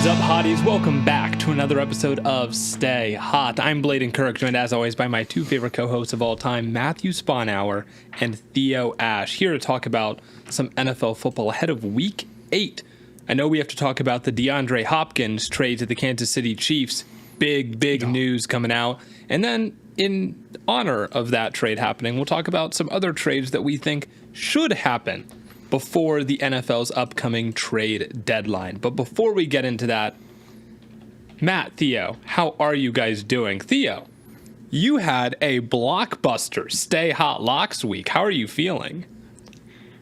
is up, hotties? Welcome back to another episode of Stay Hot. I'm Blaiden Kirk, joined as always by my two favorite co-hosts of all time, Matthew Sponhour and Theo Ash, here to talk about some NFL football ahead of Week 8. I know we have to talk about the DeAndre Hopkins trade to the Kansas City Chiefs. Big news coming out. And then, in honor of that trade happening, we'll talk about some other trades that we think should happen before the NFL's upcoming trade deadline. But before we get into that, Matt, Theo, how are you guys doing? Theo, you had a blockbuster Stay Hot Locks week. How are you feeling?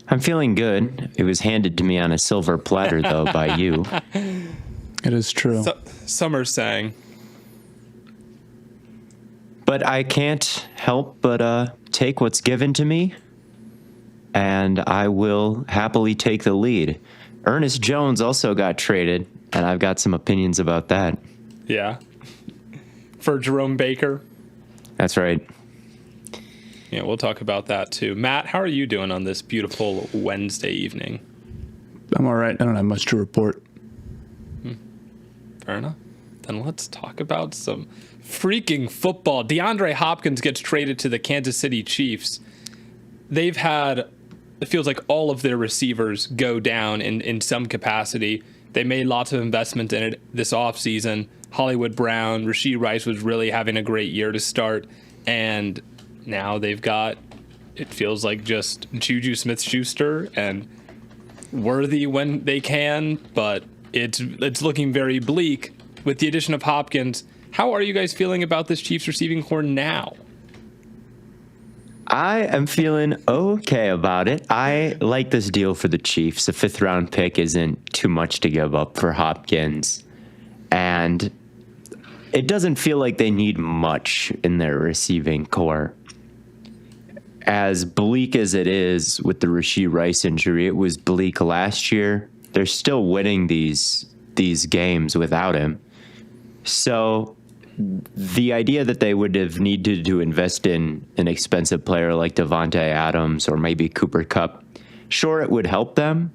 I'm feeling good. It was handed to me on a silver platter, though, by you. It is true. Some are saying. But I can't help but take what's given to me, and I will happily take the lead. Ernest Jones also got traded, and I've got some opinions about that. Yeah. For Jerome Baker. That's right. Yeah, we'll talk about that too. Matt, how are you doing on this beautiful Wednesday evening? I'm all right. I don't have much to report. Fair enough. Then let's talk about some freaking football. DeAndre Hopkins gets traded to the Kansas City Chiefs. They've had, it feels like all of their receivers go down in some capacity. They made lots of investment in it this offseason. Hollywood Brown, Rashee Rice was really having a great year to start. And now they've got, it feels like just Juju Smith-Schuster and Worthy when they can, but it's looking very bleak. With the addition of Hopkins, how are you guys feeling about this Chiefs receiving core now? I am feeling okay about it. I like this deal for the Chiefs. A fifth-round pick isn't too much to give up for Hopkins. And it doesn't feel like they need much in their receiving core. As bleak as it is with the Rashee Rice injury, it was bleak last year. They're still winning these games without him. So the idea that they would have needed to invest in an expensive player like Davante Adams or maybe Cooper Kupp, sure, it would help them,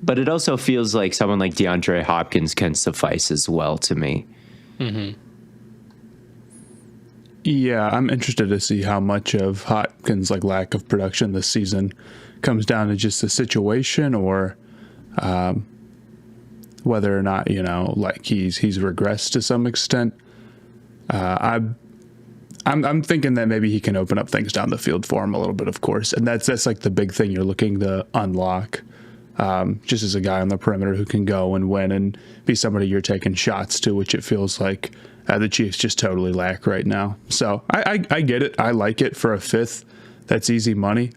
but it also feels like someone like DeAndre Hopkins can suffice as well to me. Mm-hmm. Yeah, I'm interested to see how much of Hopkins' lack of production this season comes down to just the situation, or whether or not he's regressed to some extent. I'm thinking that maybe he can open up things down the field for him a little bit, of course, and that's like the big thing you're looking to unlock. Just as a guy on the perimeter who can go and win and be somebody you're taking shots to, which it feels like the Chiefs just totally lack right now. So I get it. I like it for a fifth. That's easy money.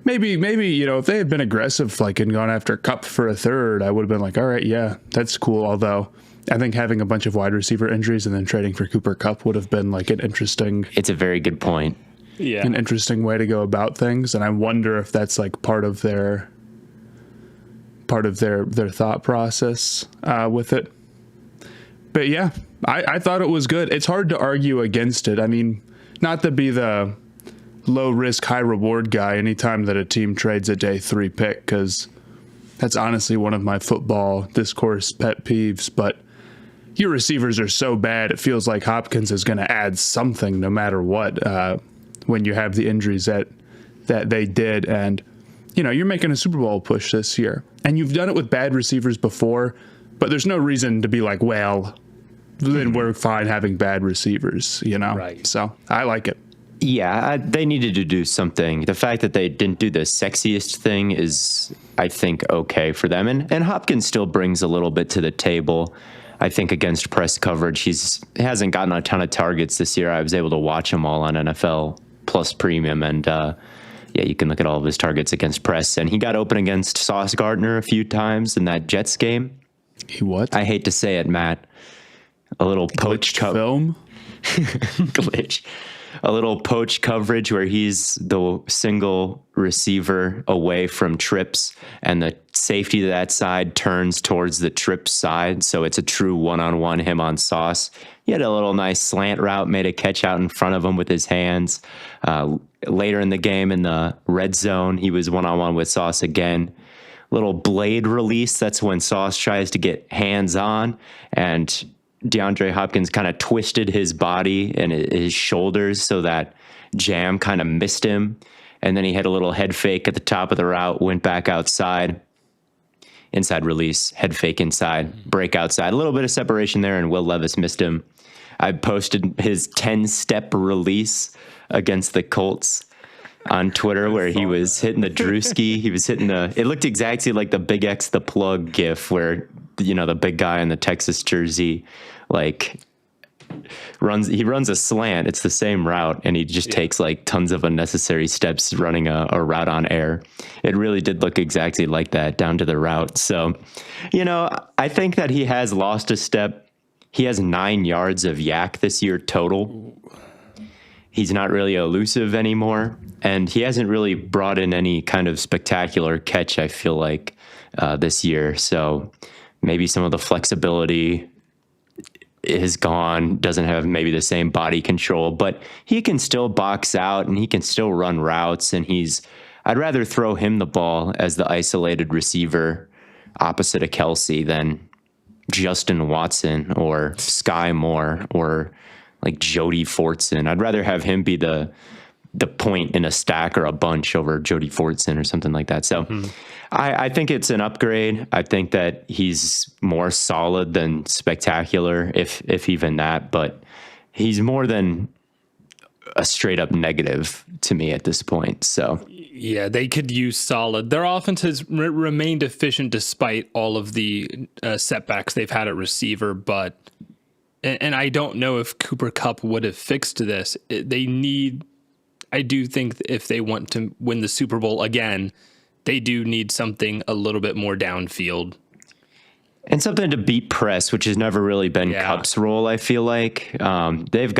Maybe if they had been aggressive and gone after Kupp for a third, I would have been like, all right, yeah, that's cool. Although I think having a bunch of wide receiver injuries and then trading for Cooper Kupp would have been an interesting. It's a very good point. Yeah, an interesting way to go about things, and I wonder if that's part of their thought process with it. But yeah, I thought it was good. It's hard to argue against it. I mean, not to be the low risk, high reward guy anytime that a team trades a day 3 pick, because that's honestly one of my football discourse pet peeves. But your receivers are so bad, it feels like Hopkins is going to add something no matter what when you have the injuries that they did. And you're making a Super Bowl push this year, and you've done it with bad receivers before, but there's no reason to be like, well, then we're fine having bad receivers, Right. So I like it. Yeah, they needed to do something. The fact that they didn't do the sexiest thing is, I think, okay for them. And Hopkins still brings a little bit to the table. I think against press coverage, he hasn't gotten a ton of targets this year. I was able to watch him all on NFL Plus Premium, and yeah, you can look at all of his targets against press. And he got open against Sauce Gardner a few times in that Jets game. He what? I hate to say it, Matt. A little poach film glitch. A little poach coverage where he's the single receiver away from trips, and the safety to that side turns towards the trip side. So it's a true one-on-one him on Sauce. He had a little nice slant route, made a catch out in front of him with his hands. Later in the game in the red zone, he was one-on-one with Sauce again. little blade release. That's when Sauce tries to get hands on, and DeAndre Hopkins kind of twisted his body and his shoulders so that Jam kind of missed him. And then he had a little head fake at the top of the route, went back outside, inside release, head fake inside, break outside. A little bit of separation there, and Will Levis missed him. I posted his 10-step release against the Colts on Twitter where he was hitting the Drewski. He was hitting it looked exactly like the Big X the Plug gif where, the big guy in the Texas jersey, he runs a slant. It's the same route, and he just takes tons of unnecessary steps running a route on air. It really did look exactly like that down to the route. So, I think that he has lost a step. He has 9 yards of yak this year total. He's not really elusive anymore, and he hasn't really brought in any kind of spectacular catch, I feel like, this year. So maybe some of the flexibility is gone, doesn't have maybe the same body control, but he can still box out and he can still run routes, and I'd rather throw him the ball as the isolated receiver opposite of Kelsey than Justin Watson or Sky Moore or Jody Fortson. I'd rather have him be the point in a stack or a bunch over Jody Fortson or something like that. So I think it's an upgrade. I think that he's more solid than spectacular, if even that, but he's more than a straight up negative to me at this point. So yeah, they could use solid. Their offense has remained efficient despite all of the setbacks they've had at receiver, but and I don't know if Cooper Kupp would have fixed this. I do think if they want to win the Super Bowl again, they do need something a little bit more downfield. And something to beat press, which has never really been Kupp's role, I feel like. They've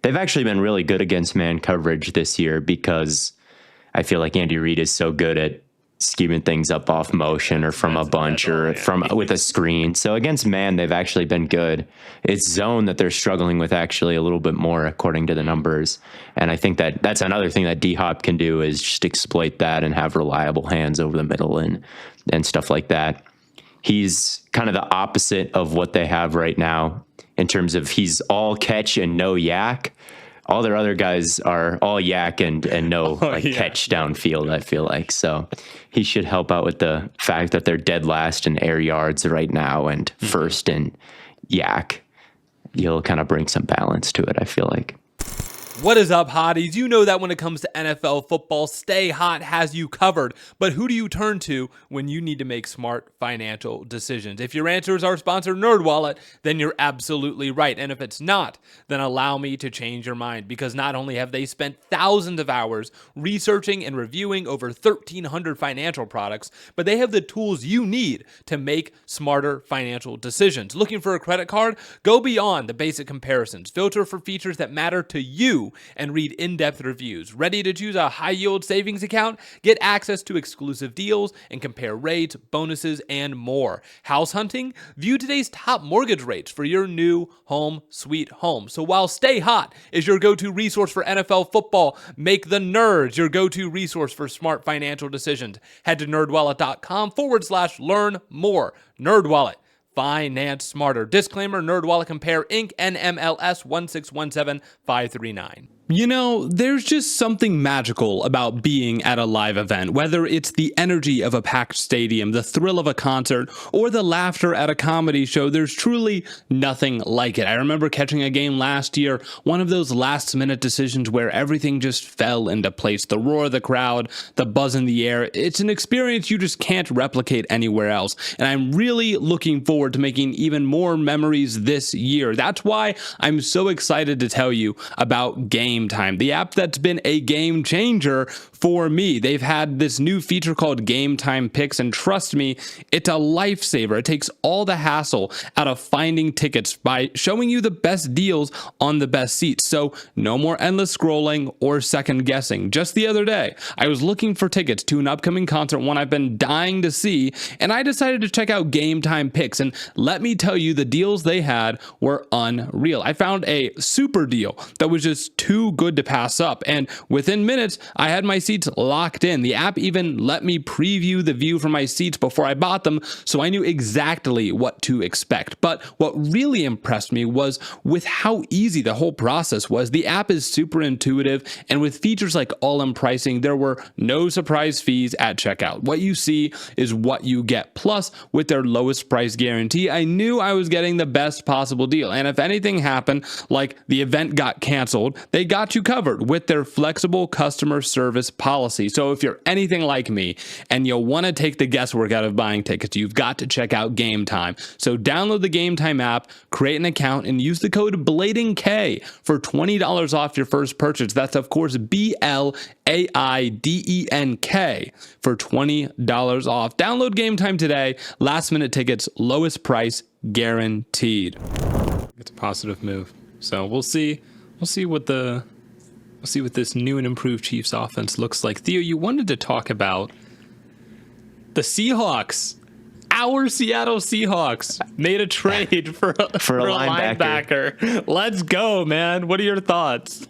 actually been really good against man coverage this year because I feel like Andy Reid is so good at scheming things up off motion or from a bunch or with a screen. So against man, they've actually been good. It's zone that they're struggling with actually a little bit more according to the numbers. And I think that's another thing that DHop can do is just exploit that and have reliable hands over the middle and stuff like that. He's kind of the opposite of what they have right now in terms of he's all catch and no yak. All their other guys are all yak and no catch downfield, I feel like. So he should help out with the fact that they're dead last in air yards right now and first in yak. He'll kind of bring some balance to it, I feel like. What is up, hotties? You know that when it comes to NFL football, Stay Hot has you covered. But who do you turn to when you need to make smart financial decisions? If your answer is our sponsor, NerdWallet, then you're absolutely right. And if it's not, then allow me to change your mind. Because not only have they spent thousands of hours researching and reviewing over 1,300 financial products, but they have the tools you need to make smarter financial decisions. Looking for a credit card? Go beyond the basic comparisons. Filter for features that matter to you and read in-depth reviews. Ready to choose a high-yield savings account? Get access to exclusive deals and compare rates, bonuses, and more. House hunting? View today's top mortgage rates for your new home sweet home. So while Stay Hot is your go-to resource for NFL football, make the Nerds your go-to resource for smart financial decisions. Head to nerdwallet.com/learn more. NerdWallet. Finance smarter. Disclaimer, NerdWallet Compare Inc. NMLS 1617539. You know, there's just something magical about being at a live event, whether it's the energy of a packed stadium, the thrill of a concert, or the laughter at a comedy show. There's truly nothing like it. I remember catching a game last year, one of those last-minute decisions where everything just fell into place. The roar of the crowd, the buzz in the air. It's an experience you just can't replicate anywhere else. And I'm really looking forward to making even more memories this year. That's why I'm so excited to tell you about Game Time, the app that's been a game changer for me. They've had this new feature called Game Time Picks, and trust me, it's a lifesaver. It takes all the hassle out of finding tickets by showing you the best deals on the best seats. So no more endless scrolling or second guessing. Just the other day, I was looking for tickets to an upcoming concert, one I've been dying to see, and I decided to check out Game Time Picks, and let me tell you, the deals they had were unreal. I found a super deal that was just too good to pass up, and within minutes, I had my seat seats locked in. The app even let me preview the view from my seats before I bought them, so I knew exactly what to expect. But what really impressed me was with how easy the whole process was. The app is super intuitive, and with features like all-in pricing, there were no surprise fees at checkout. What you see is what you get. Plus, with their lowest price guarantee, I knew I was getting the best possible deal. And if anything happened, like the event got canceled, they got you covered with their flexible customer service policy. So if you're anything like me and you want to take the guesswork out of buying tickets, you've got to check out Game Time. So download the Game Time app, create an account, and use the code BLAIDENK for $20 off your first purchase. That's, of course, BLAIDENK for $20 off. Download Game Time today. Last minute tickets, lowest price guaranteed. It's a positive move. So we'll see what this new and improved Chiefs offense looks like. Theo, you wanted to talk about the Seahawks. Our Seattle Seahawks made a trade for a linebacker. Let's go, man. What are your thoughts?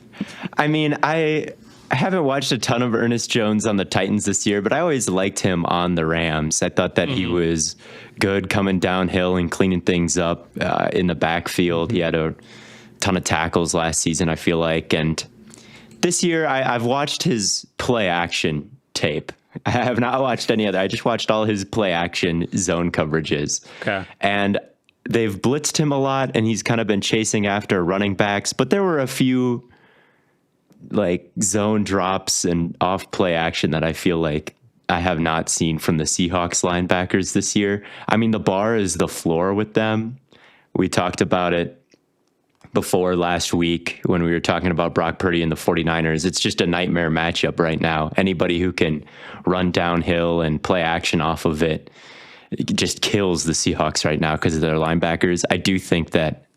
I mean, I haven't watched a ton of Ernest Jones on the Titans this year, but I always liked him on the Rams. I thought that he was good coming downhill and cleaning things up in the backfield. He had a ton of tackles last season, I feel like. And this year, I've watched his play action tape. I have not watched any other. I just watched all his play action zone coverages. Okay. And they've blitzed him a lot, and he's kind of been chasing after running backs. But there were a few like zone drops and off play action that I feel like I have not seen from the Seahawks linebackers this year. I mean, the bar is the floor with them. We talked about it before last week when we were talking about Brock Purdy and the 49ers. It's just a nightmare matchup right now. Anybody who can run downhill and play action off of it just kills the Seahawks right now because of their linebackers. I do think that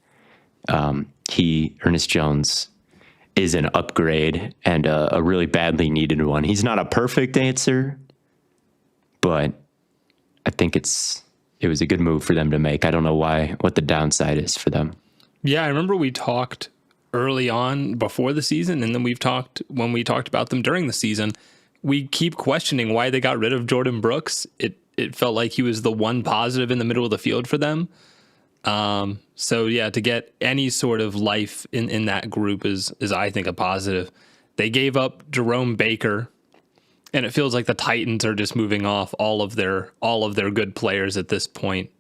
Ernest Jones is an upgrade and a really badly needed one. He's not a perfect answer, but I think it was a good move for them to make. I don't know what the downside is for them. Yeah, I remember we talked early on before the season, and then when we talked about them during the season. We keep questioning why they got rid of Jordan Brooks. It felt like he was the one positive in the middle of the field for them. So yeah, to get any sort of life in that group is I think a positive. They gave up Jerome Baker, and it feels like the Titans are just moving off all of their good players at this point.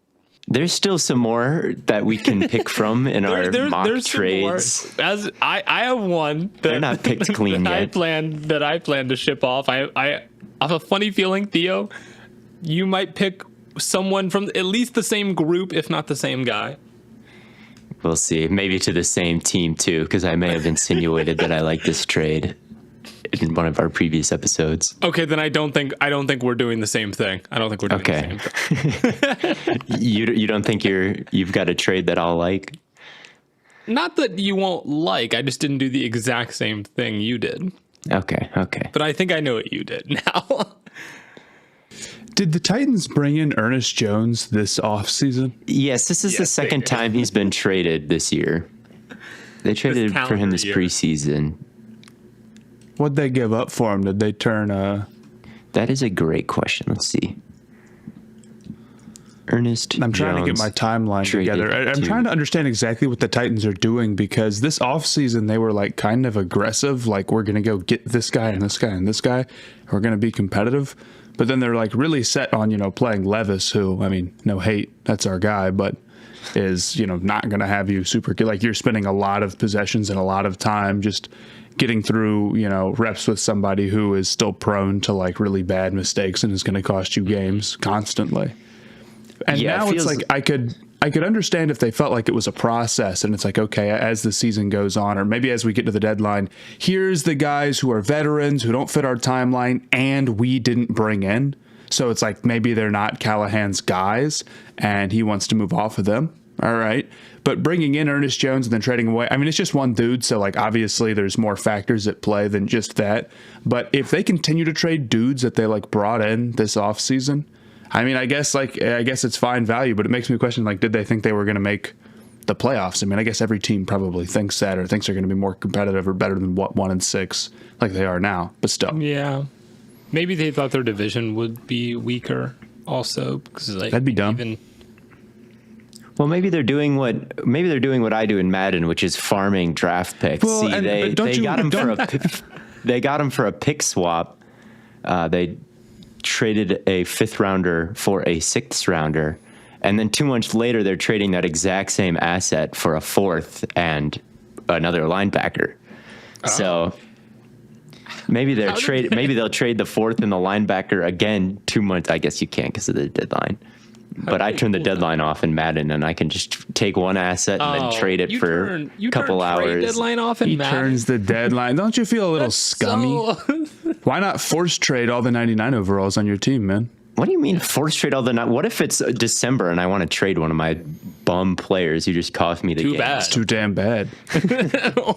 There's still some more that we can pick from in our mock trades. As I have one that they're not picked clean that yet. I plan to ship off. I have a funny feeling, Theo, you might pick someone from at least the same group, if not the same guy. We'll see. Maybe to the same team too, because I may have insinuated that I like this trade in one of our previous episodes. Okay, then I don't think we're doing the same thing. I don't think we're doing the same thing. You don't think you've got a trade that I'll like? Not that you won't like. I just didn't do the exact same thing you did. Okay. But I think I know what you did now. Did the Titans bring in Ernest Jones this offseason? Yes, this is the second time he's been traded this year. They traded for him this preseason. What'd they give up for him? Did they turn That is a great question. Let's see. Ernest I'm trying Jones to get my timeline together. I'm trying to understand exactly what the Titans are doing, because this offseason they were like kind of aggressive, like we're going to go get this guy and this guy and this guy. We're going to be competitive. But then they're like really set on, playing Levis, who, I mean, no hate, that's our guy, but is, not going to have you super, like you're spending a lot of possessions and a lot of time just getting through, reps with somebody who is still prone to like really bad mistakes and is going to cost you games constantly. And now it's like I could understand if they felt like it was a process and it's like, okay, as the season goes on, or maybe as we get to the deadline, here's the guys who are veterans who don't fit our timeline and we didn't bring in. So it's like maybe they're not Callahan's guys and he wants to move off of them. All right. But bringing in Ernest Jones and then trading away, I mean, it's just one dude. So like, obviously there's more factors at play than just that. But if they continue to trade dudes that they like brought in this offseason, I mean, I guess it's fine value, but it makes me question, like, did they think they were going to make the playoffs. I mean, I guess every team probably thinks that or thinks they're going to be more competitive or better than 1-6 like they are now. But still, Yeah. Maybe they thought their division would be weaker also because like that'd be dumb. Well, maybe they're doing what I do in Madden, which is farming draft picks. Well, See, they got him for a pick swap. They traded a 5th rounder for a 6th rounder, and then 2 months later, they're trading that exact same asset for a 4th and another linebacker. Oh. So maybe they'll trade the 4th and the linebacker again 2 months. I guess you can't because of the deadline. But I turn the deadline off in Madden, and I can just take one asset and then trade it for a couple hours. Deadline off in He Madden? turns the deadline. Don't you feel a little scummy? Why not force trade all the 99 overalls on your team, man? What do you mean force trade all the night? What if it's December and I want to trade one of my bum players who just cost me the game? bad. It's too damn bad.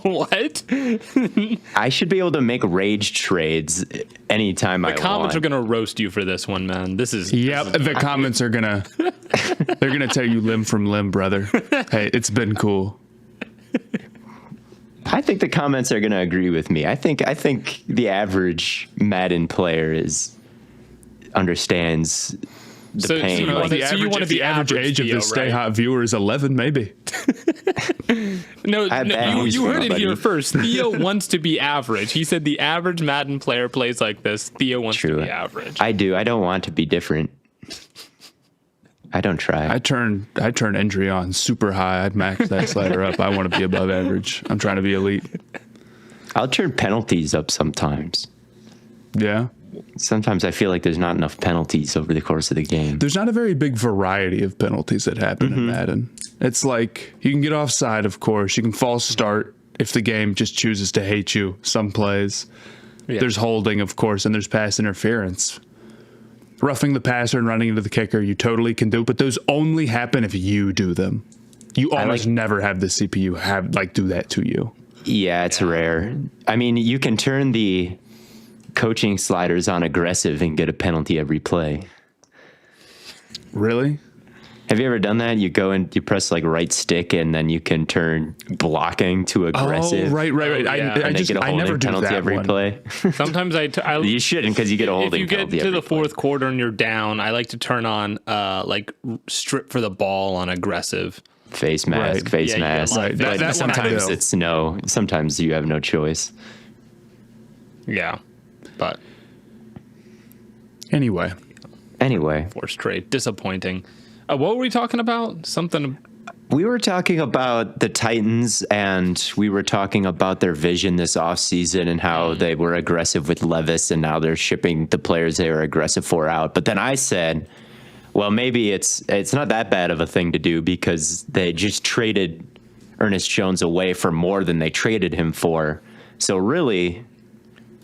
What? I should be able to make rage trades anytime I want. The comments are gonna roast you for this one, man. The comments are gonna they're gonna tell you limb from limb, brother. Hey, it's been cool. I think the comments are gonna agree with me. I think the average Madden player understands the pain. you want The average age of the Stay Hot viewer is 11, maybe. No, you heard it here buddy. first. Theo wants to be average. He said the average Madden player plays like this. Theo wants to be average. I do. I don't want to be different. I don't try. I turn injury on super high. I'd max that slider up. I want to be above average. I'm trying to be elite. I'll turn penalties up sometimes. Yeah. Sometimes I feel like there's not enough penalties over the course of the game. There's not a very big variety of penalties that happen in Madden. It's like you can get offside, of course. You can false start if the game just chooses to hate you. Some plays. Yeah. There's holding, of course, and there's pass interference. Roughing the passer and running into the kicker, you totally can do, but those only happen if you do them. You almost never have the CPU do that to you. Yeah, it's rare. I mean, you can turn the coaching sliders on aggressive and get a penalty every play. Really? Have you ever done that? You go and you press right stick and then you can turn blocking to aggressive. Oh, right. I get a holding penalty every play. Sometimes you shouldn't because you get a holding penalty. If you get to the fourth quarter and you're down, I like to turn on strip for the ball on aggressive. Face mask. Right. But sometimes it's no. Sometimes you have no choice. Yeah. But anyway, forced trade, disappointing. What were we talking about? We were talking about the Titans, and we were talking about their vision this offseason and how they were aggressive with Levis, and now they're shipping the players they were aggressive for out. But then I said, well, maybe it's not that bad of a thing to do because they just traded Ernest Jones away for more than they traded him for. So really,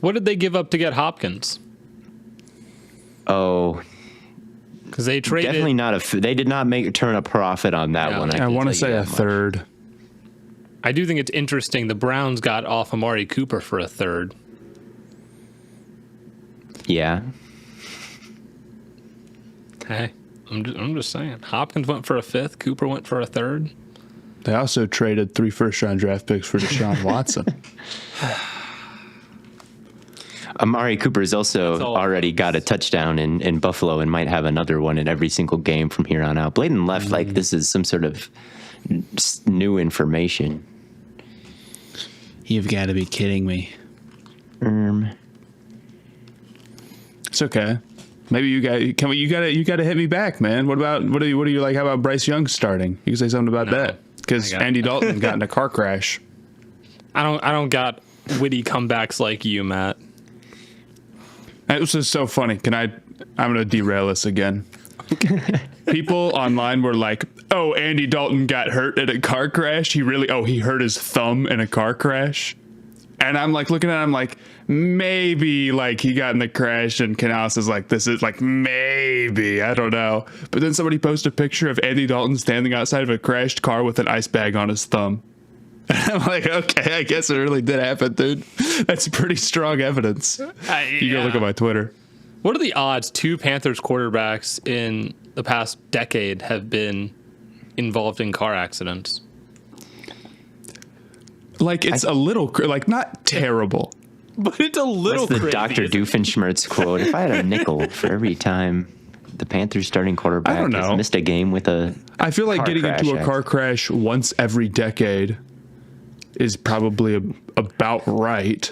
what did they give up to get Hopkins? Oh, because they traded. Definitely not they did not turn a profit on that one. I want to say a third. I do think it's interesting. The Browns got off Amari Cooper for a third. Yeah. Hey, I'm just saying. Hopkins went for a fifth. Cooper went for a third. They also traded 3 first-round draft picks for Deshaun Watson. Amari Cooper's also already got a touchdown in Buffalo and might have another one in every single game from here on out. Blaiden left like this is some sort of new information. You've got to be kidding me. It's okay. Maybe you got to hit me back, man. What do you like? How about Bryce Young starting? You can say something about that because Andy Dalton got in a car crash. I don't got witty comebacks like you, Matt. This is so funny. I'm going to derail this again. People online were like, "Oh, Andy Dalton got hurt in a car crash. He hurt his thumb in a car crash." And I'm like looking at it, I'm like, maybe he got in the crash, and Canales is like, this is maybe, I don't know. But then somebody posted a picture of Andy Dalton standing outside of a crashed car with an ice bag on his thumb. And I'm like, okay, I guess it really did happen, dude. That's pretty strong evidence. You go look at my Twitter. What are the odds 2 Panthers quarterbacks in the past decade have been involved in car accidents? Like, it's a little, like, not terrible. But it's a little What's the crazy. Dr. Doofenshmirtz quote? If I had a nickel for every time the Panthers starting quarterback I don't has know. missed a game with a I feel like car getting crash into a car crash once every decade is probably about right.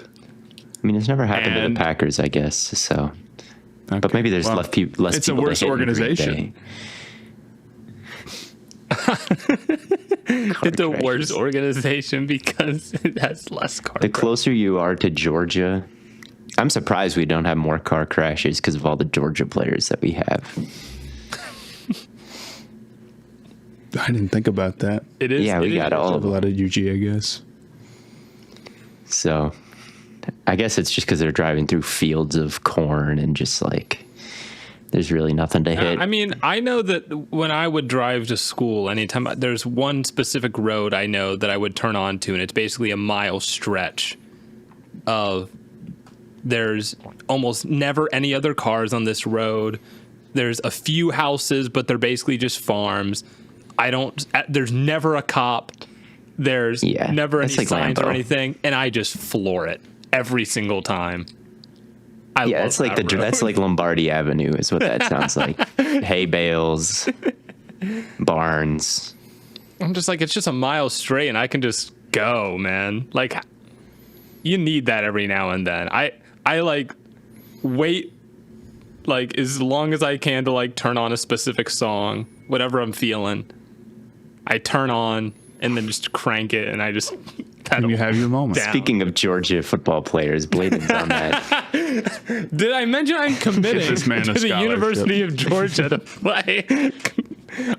I mean, it's never happened to And- the Packers, I guess. So, but Okay, maybe there's well, less people. it's a worse to hit in Green organization. Bay. It's a crashes. worse organization because it has less car. The closer you are to Georgia, I'm surprised we don't have more car crashes because of all the Georgia players that we have. I didn't think about that. It is. Yeah, we it got is. all I of have a them. lot of UG, I guess. So, I guess it's just because they're driving through fields of corn and just like there's really nothing to hit. I mean, I know that when I would drive to school, anytime there's one specific road I know that I would turn on to, and it's basically a mile stretch of there's almost never any other cars on this road. There's a few houses, but they're basically just farms. There's never a cop. There's Yeah, never any that's like signs or Lambeau. anything, and I just floor it every single time. I Yeah, love it's like that road. that's like Lombardi Avenue is what that sounds like. Hay bales, barns. I'm just like, it's just a mile straight and I can just go, man. Like, you need that every now and then. I like wait like as long as I can to like turn on a specific song, whatever I'm feeling. I turn on and then just crank it and I just And you have your moment. down. Speaking of Georgia football players, Blaiden's on that. Did I mention I'm committing this man to a the scholarship. University of Georgia to play?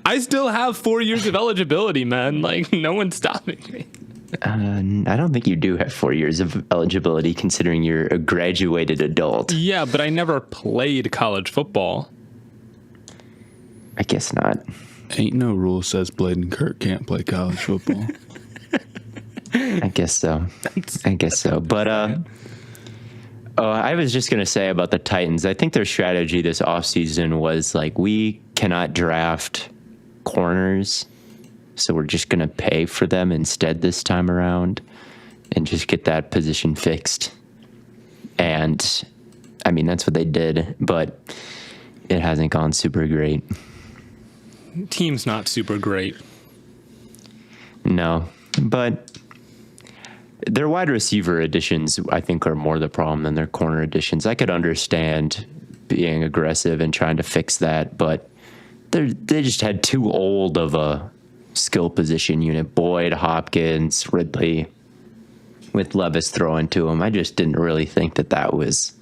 I still have 4 years of eligibility, man. Like, no one's stopping me. I don't think you do have 4 years of eligibility considering you're a graduated adult. Yeah, but I never played college football. I guess not. Ain't no rule says Blaiden Kirk can't play college football. I guess so. But I was just going to say about the Titans, I think their strategy this offseason was like, we cannot draft corners, so we're just going to pay for them instead this time around and just get that position fixed. And, I mean, that's what they did, but it hasn't gone super great. Team's not super great. No, but their wide receiver additions, I think, are more the problem than their corner additions. I could understand being aggressive and trying to fix that, but they just had too old of a skill position unit. Boyd, Hopkins, Ridley, with Levis throwing to him. I just didn't really think that was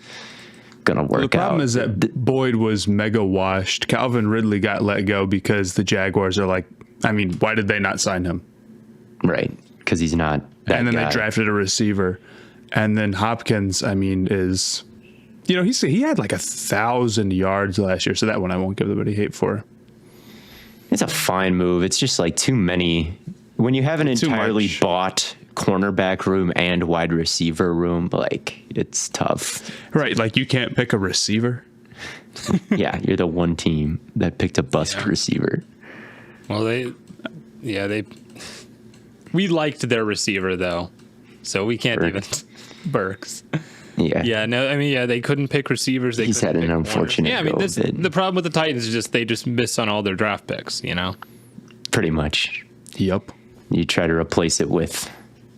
going to work out. The problem is that Boyd was mega washed. Calvin Ridley got let go because the Jaguars are like, I mean, why did they not sign him? Right, because he's not that And then guy. they drafted a receiver. And then Hopkins, I mean, is, you know, he had like 1,000 yards last year. So that one I won't give anybody hate for. It's a fine move. It's just like too many. When you have an Too entirely much. bought cornerback room and wide receiver room, like, it's tough. Right. Like you can't pick a receiver. Yeah, you're the one team that picked a bust receiver. Well, we liked their receiver though, so we can't Burks. even Burks. Yeah. Yeah, no, I mean, yeah, they couldn't pick receivers. He's couldn't had an pick corners. unfortunate Yeah, I mean, go of it. the problem with the Titans is just they just miss on all their draft picks. You know, Pretty much. Yep. You try to replace it with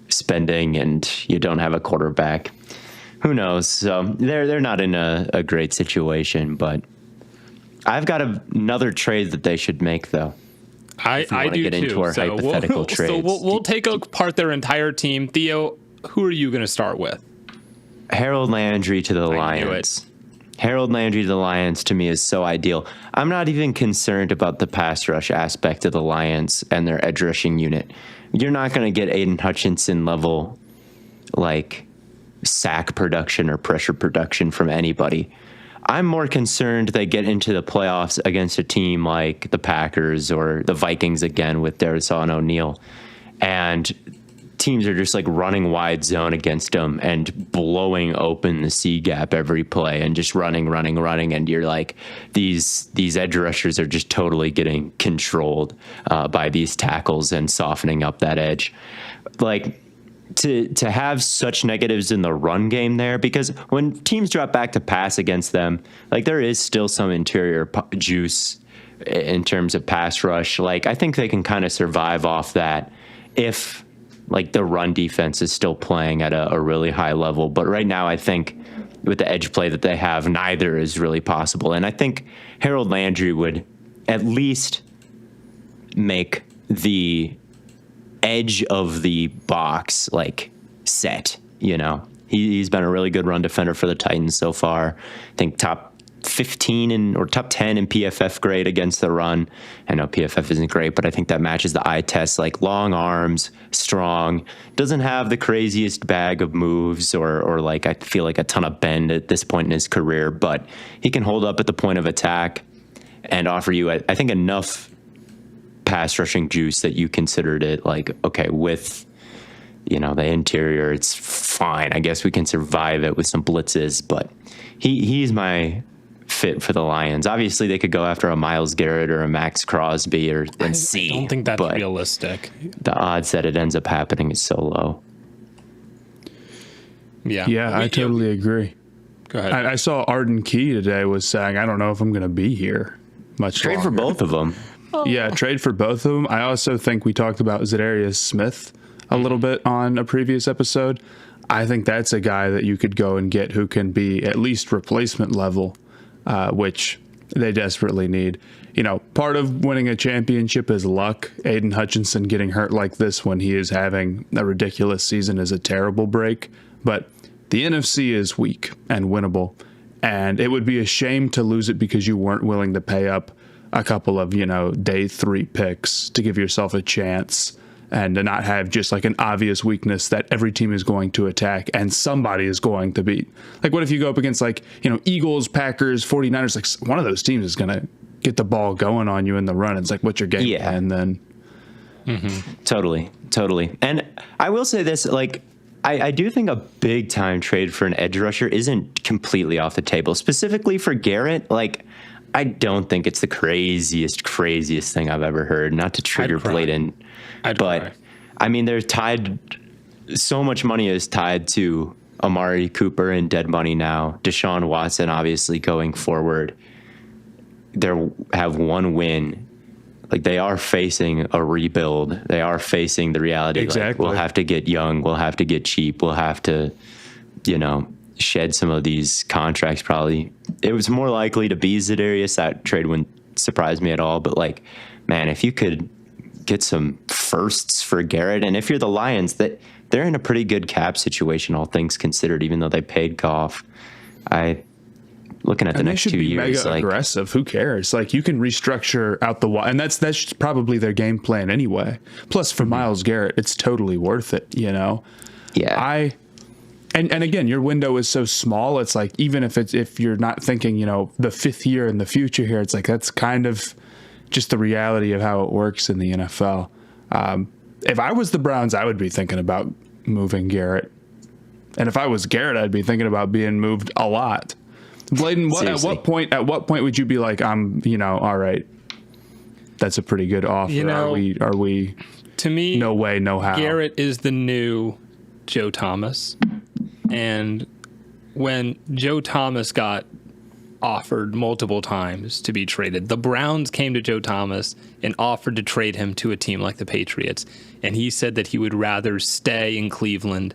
spending and you don't have a quarterback. Who knows? So they're not in a great situation, but I've got another trade that they should make, though. I wanna do get too. into our so hypothetical So trades. we'll take apart their entire team. Theo, who are you going to start with? Harold Landry to the knew Lions. Harold Landry to the Lions to me is so ideal. I'm not even concerned about the pass rush aspect of the Lions and their edge rushing unit. You're not going to get Aiden Hutchinson level like sack production or pressure production from anybody. I'm more concerned they get into the playoffs against a team like the Packers or the Vikings again with Darisaw and O'Neal, and teams are just like running wide zone against them and blowing open the C gap every play and just running. And you're like, these edge rushers are just totally getting controlled by these tackles and softening up that edge. Like, to have such negatives in the run game there, because when teams drop back to pass against them, like there is still some interior juice in terms of pass rush. Like I think they can kind of survive off that if like the run defense is still playing at a really high level. But right now I think with the edge play that they have, neither is really possible. And I think Harold Landry would at least make the edge of the box like set, you know. He's been a really good run defender for the Titans so far. I think top 15 or top 10 in PFF grade against the run. I know PFF isn't great, but I think that matches the eye test. Like long arms, strong, doesn't have the craziest bag of moves or like I feel like a ton of bend at this point in his career, but he can hold up at the point of attack and offer you, I think, enough pass rushing juice that you considered it like, okay, with, you know, the interior, it's fine. I guess we can survive it with some blitzes, but he's my fit for the Lions. Obviously, they could go after a Myles Garrett or a Max Crosby I don't think that's realistic. The odds that it ends up happening is so low. Yeah, I totally agree. Go ahead. I saw Arden Key today was saying, I don't know if I'm going to be here much Trade longer. for both of them. Yeah, trade for both of them. I also think we talked about Zadarius Smith a little bit on a previous episode. I think that's a guy that you could go and get who can be at least replacement level, which they desperately need. You know, part of winning a championship is luck. Aiden Hutchinson getting hurt like this when he is having a ridiculous season is a terrible break. But the NFC is weak and winnable, and it would be a shame to lose it because you weren't willing to pay up a couple of, you know, day 3 picks to give yourself a chance and to not have just like an obvious weakness that every team is going to attack and somebody is going to beat. Like, what if you go up against like, you know, Eagles, Packers, 49ers, like one of those teams is going to get the ball going on you in the run. It's like, what's your game plan then? Totally. And I will say this, like, I do think a big time trade for an edge rusher isn't completely off the table. Specifically for Garrett, like, I don't think it's the craziest thing I've ever heard. Not to trigger Blaiden, but I mean, there's so much money is tied to Amari Cooper and dead money now. Deshaun Watson, obviously going forward, they have one win. Like they are facing a rebuild. They are facing the reality. Exactly. Like, we'll have to get young. We'll have to get cheap. We'll have to, you know, shed some of these contracts probably. It was more likely to be Zadarius. That trade wouldn't surprise me at all. But like, man, if you could get some firsts for Garrett, and if you're the Lions, that they're in a pretty good cap situation, all things considered, even though they paid Goff. Looking at the next 2 years, mega like aggressive. Who cares? Like you can restructure out the and that's probably their game plan anyway. Plus for Myles Garrett, it's totally worth it. You know. Yeah. And again, your window is so small. It's like even if you're not thinking, you know, the 5th year in the future here, it's like that's kind of just the reality of how it works in the NFL. If I was the Browns, I would be thinking about moving Garrett, and if I was Garrett, I'd be thinking about being moved a lot. Blaiden, at what point would you be like, I'm, you know, all right, that's a pretty good offer. You know, are we? To me, no way, no how. Garrett is the new Joe Thomas. And when Joe Thomas got offered multiple times to be traded, the Browns came to Joe Thomas and offered to trade him to a team like the Patriots. And he said that he would rather stay in Cleveland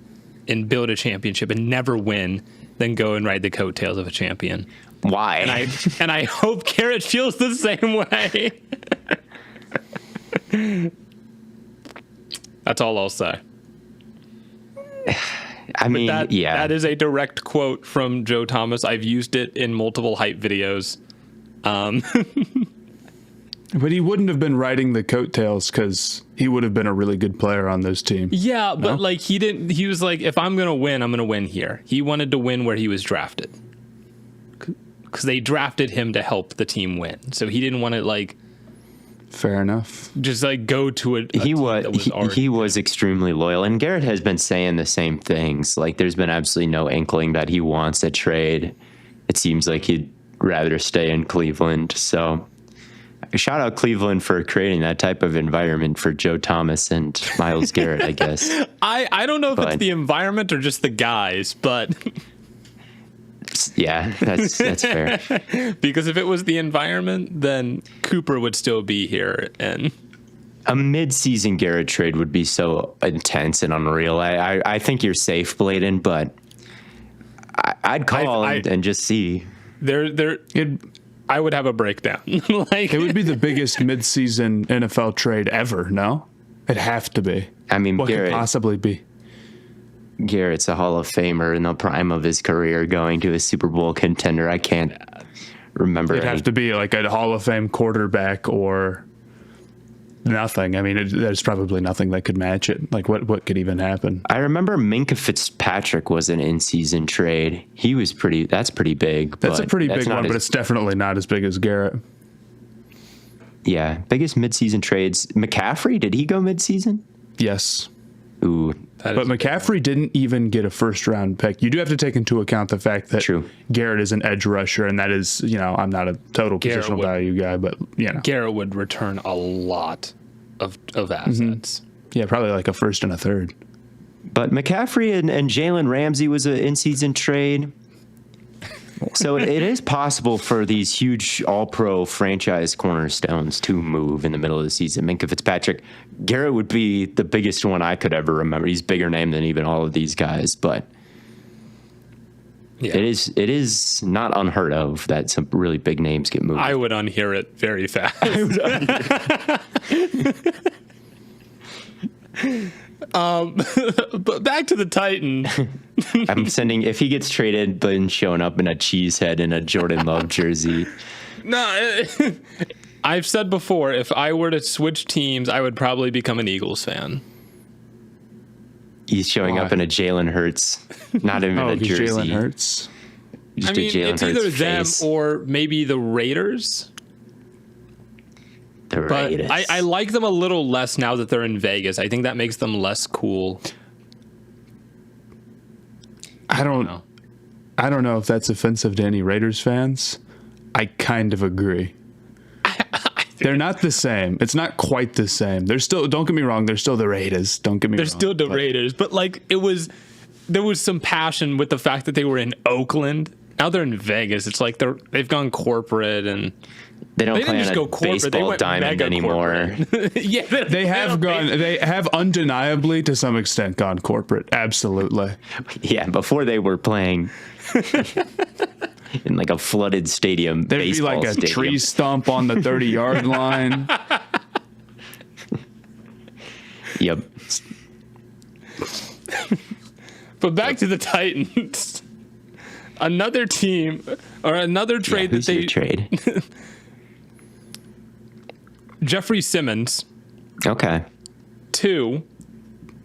and build a championship and never win than go and ride the coattails of a champion. Why? And I hope Garrett feels the same way. That's all I'll say. I mean, that is a direct quote from Joe Thomas. I've used it in multiple hype videos. But he wouldn't have been riding the coattails because he would have been a really good player on those teams. Yeah, but like he didn't. He was like, if I'm gonna win, I'm gonna win here. He wanted to win where he was drafted because they drafted him to help the team win. So he didn't want to like. Fair enough. Just like go to a he was extremely loyal, and Garrett has been saying the same things. Like there's been absolutely no inkling that he wants a trade. It seems like he'd rather stay in Cleveland. So shout out Cleveland for creating that type of environment for Joe Thomas and Myles Garrett, I guess. I don't know if it's the environment or just the guys, but yeah, that's fair. because if it was the environment, then Cooper would still be here. And a mid-season Garrett trade would be so intense and unreal. I think you're safe, Blaiden, but I'd call and just see. I would have a breakdown. It would be the biggest midseason NFL trade ever, no? It'd have to be. I mean, what Garrett, could possibly be? Garrett's a Hall of Famer in the prime of his career going to a Super Bowl contender. I can't remember. It'd have to be like a Hall of Fame quarterback or nothing. I mean, there's probably nothing that could match it. Like, what could even happen? I remember Minkah Fitzpatrick was an in-season trade. He was that's pretty big. That's a pretty big one, but it's definitely not as big as Garrett. Yeah, biggest mid-season trades. McCaffrey, did he go mid-season? Yes. Ooh. But McCaffrey didn't even get a first-round pick. You do have to take into account the fact that Garrett is an edge rusher, and that is, I'm not a total positional value guy, but, Garrett would return a lot of assets. Mm-hmm. Yeah, probably like a first and a third. But McCaffrey and Jalen Ramsey was an in-season trade. So it is possible for these huge all-pro franchise cornerstones to move in the middle of the season. Minkah Fitzpatrick, Garrett would be the biggest one I could ever remember. He's bigger name than even all of these guys, but it is not unheard of that some really big names get moved. I would unhear it very fast. But back to the Titans. I'm sending, if he gets traded, but showing up in a cheesehead in a Jordan Love jersey. No, I've said before, if I were to switch teams, I would probably become an Eagles fan. He's showing up in a Jalen Hurts, not even a jersey. Jalen Hurts. I mean, it's either them or maybe the Raiders. But I like them a little less now that they're in Vegas. I think that makes them less cool. I don't know if that's offensive to any Raiders fans. I kind of agree. They're not the same. It's not quite the same. They're still, don't get me wrong, they're still the Raiders. Don't get me wrong. They're still the Raiders, but like there was some passion with the fact that they were in Oakland. Now they're in Vegas. It's like they've gone corporate and they don't play just on go a corporate. baseball diamond anymore. Yeah, they have undeniably to some extent gone corporate. Absolutely. Yeah, before they were playing in like a flooded stadium. There'd be like a tree stump on the 30-yard line. Yep. But back to the Titans. Another team or another trade that they trade. Jeffery Simmons. Okay. To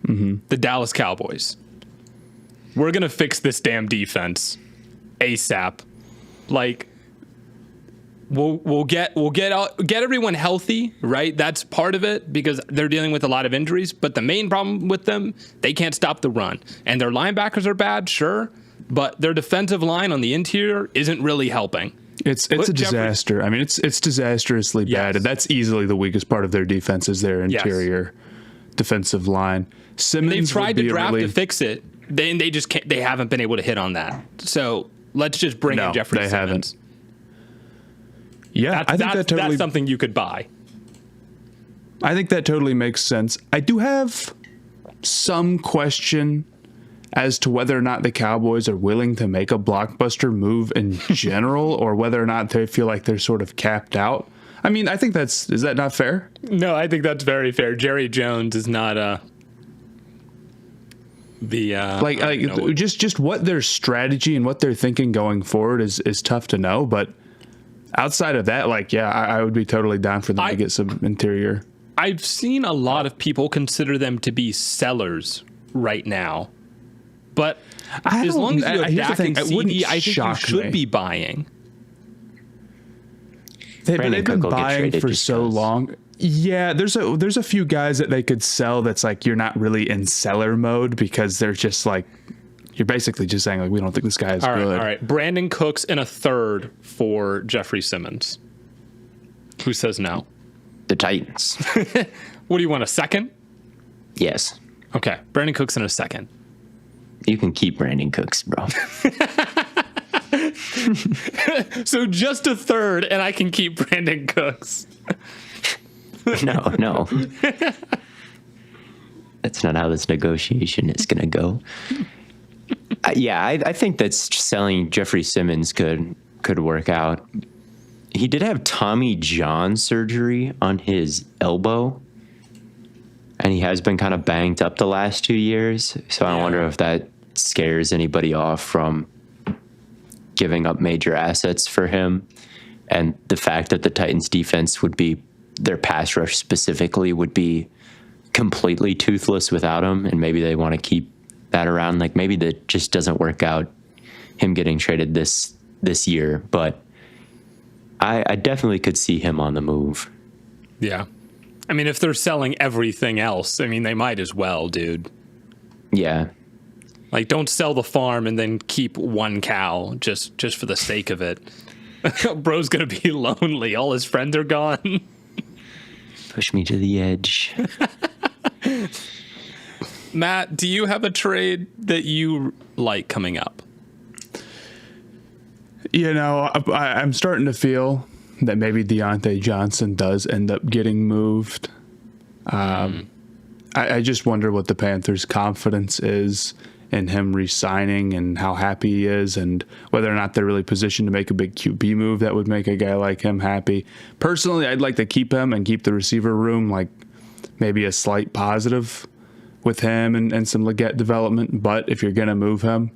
the Dallas Cowboys. We're gonna fix this damn defense ASAP. Like we'll get everyone healthy, right? That's part of it because they're dealing with a lot of injuries. But the main problem with them, they can't stop the run, and their linebackers are bad, sure, but their defensive line on the interior isn't really helping. It's a disaster. I mean, it's disastrously bad, and that's easily the weakest part of their defense is their interior defensive line. Simmons, they've tried to draft to fix it. They just can't. They haven't been able to hit on that. So let's just bring in Jeffery Simmons. Haven't. Yeah, I think that's something you could buy. I think that totally makes sense. I do have some question as to whether or not the Cowboys are willing to make a blockbuster move in general, or whether or not they feel like they're sort of capped out. I mean, I think is that not fair? No, I think that's very fair. Jerry Jones is not just what their strategy and what they're thinking going forward is tough to know. But outside of that, I would be totally down for them to get some interior. I've seen a lot of people consider them to be sellers right now. But as long as you have Dak and CD, I think you should be buying. They've been buying for so long. Yeah, there's a few guys that they could sell that's like you're not really in seller mode because they're just like you're basically just saying like we don't think this guy is good. All right. Brandon Cooks and a third for Jeffery Simmons. Who says no? The Titans. What do you want, a second? Yes. Okay, Brandon Cooks in a second. You can keep Brandon Cooks, bro. So just a third, and I can keep Brandon Cooks. No. That's not how this negotiation is going to go. I think that selling Jeffery Simmons could work out. He did have Tommy John surgery on his elbow, and he has been kind of banged up the last 2 years. So I wonder if that scares anybody off from giving up major assets for him. And the fact that the Titans defense would be, their pass rush specifically would be completely toothless without him. And maybe they want to keep that around. Like maybe that just doesn't work out, him getting traded this year. But I definitely could see him on the move. Yeah. I mean, if they're selling everything else, I mean, they might as well, dude. Yeah. Like, don't sell the farm and then keep one cow just for the sake of it. Bro's going to be lonely. All his friends are gone. Push me to the edge. Matt, do you have a trade that you like coming up? You know, I'm starting to feel that maybe Diontae Johnson does end up getting moved. I just wonder what the Panthers' confidence is in him re-signing and how happy he is, and whether or not they're really positioned to make a big QB move that would make a guy like him happy. Personally, I'd like to keep him and keep the receiver room like maybe a slight positive with him and some Leggett development. But if you're going to move him,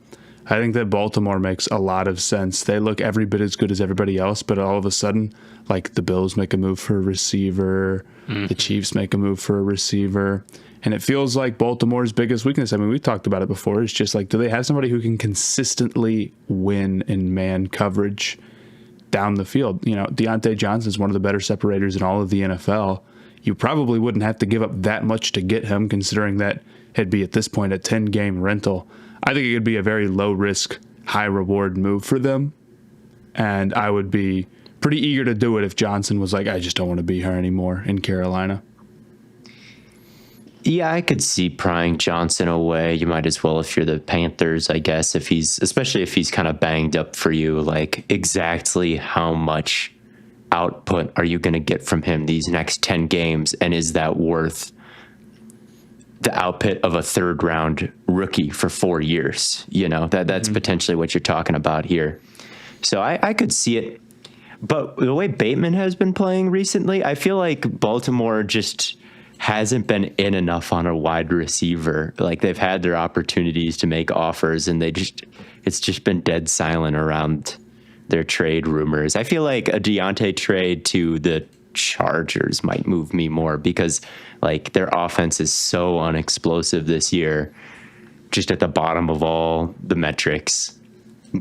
I think that Baltimore makes a lot of sense. They look every bit as good as everybody else, but all of a sudden, like the Bills make a move for a receiver, the Chiefs make a move for a receiver, and it feels like Baltimore's biggest weakness. I mean, we talked about it before. It's just like, do they have somebody who can consistently win in man coverage down the field? You know, Diontae Johnson is one of the better separators in all of the NFL. You probably wouldn't have to give up that much to get him, considering that it'd be at this point a 10-game rental. I think it could be a very low-risk, high-reward move for them, and I would be pretty eager to do it if Johnson was like, I just don't want to be here anymore in Carolina. Yeah, I could see prying Johnson away. You might as well if you're the Panthers, I guess, especially if he's kind of banged up for you. Like, exactly how much output are you going to get from him these next 10 games, and is that worth the output of a third-round rookie for 4 years? You know, that's potentially what you're talking about here. So I could see it. But the way Bateman has been playing recently, I feel like Baltimore just hasn't been in enough on a wide receiver. Like, they've had their opportunities to make offers, and it's just been dead silent around their trade rumors. I feel like a Diontae trade to the Chargers might move me more, because like their offense is so unexplosive this year, just at the bottom of all the metrics.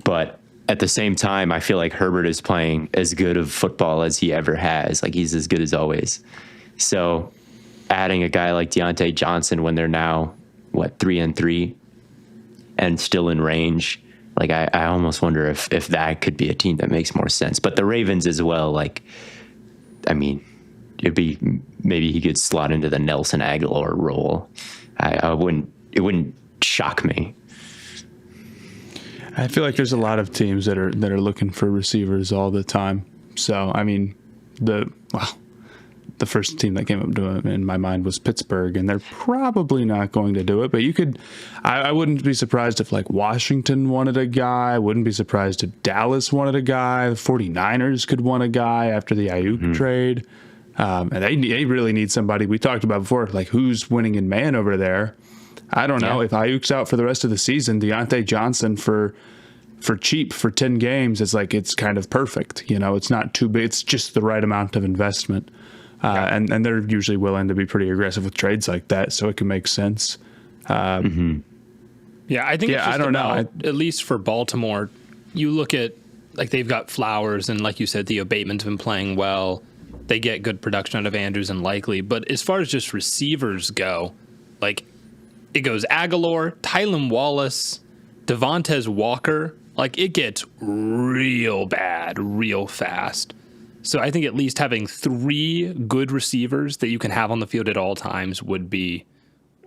But at the same time, I feel like Herbert is playing as good of football as he ever has. Like, he's as good as always. So adding a guy like Diontae Johnson when they're now 3-3 and still in range, like I almost wonder if that could be a team that makes more sense. But the Ravens as well, like, I mean, maybe he could slot into the Nelson Aguilar role. It wouldn't shock me. I feel like there's a lot of teams that are looking for receivers all the time. So, I mean, the first team that came up to him in my mind was Pittsburgh, and they're probably not going to do it. But I wouldn't be surprised if like Washington wanted a guy. I wouldn't be surprised if Dallas wanted a guy. The 49ers could want a guy after the Ayuk trade. And they really need somebody. We talked about before, like, who's winning in man over there. I don't know. If Ayuk's out for the rest of the season, Diontae Johnson for cheap for 10 games, it's kind of perfect. You know, it's not too big. It's just the right amount of investment. And they're usually willing to be pretty aggressive with trades like that, so it can make sense. Yeah, I think it's just I don't know. At least for Baltimore, you look at, like, they've got Flowers, and like you said, Theo Bateman's been playing well. They get good production out of Andrews and Likely. But as far as just receivers go, like, it goes Aguilar, Tylan Wallace, Devontae Walker. Like, it gets real bad real fast. So I think at least having 3 good receivers that you can have on the field at all times would be,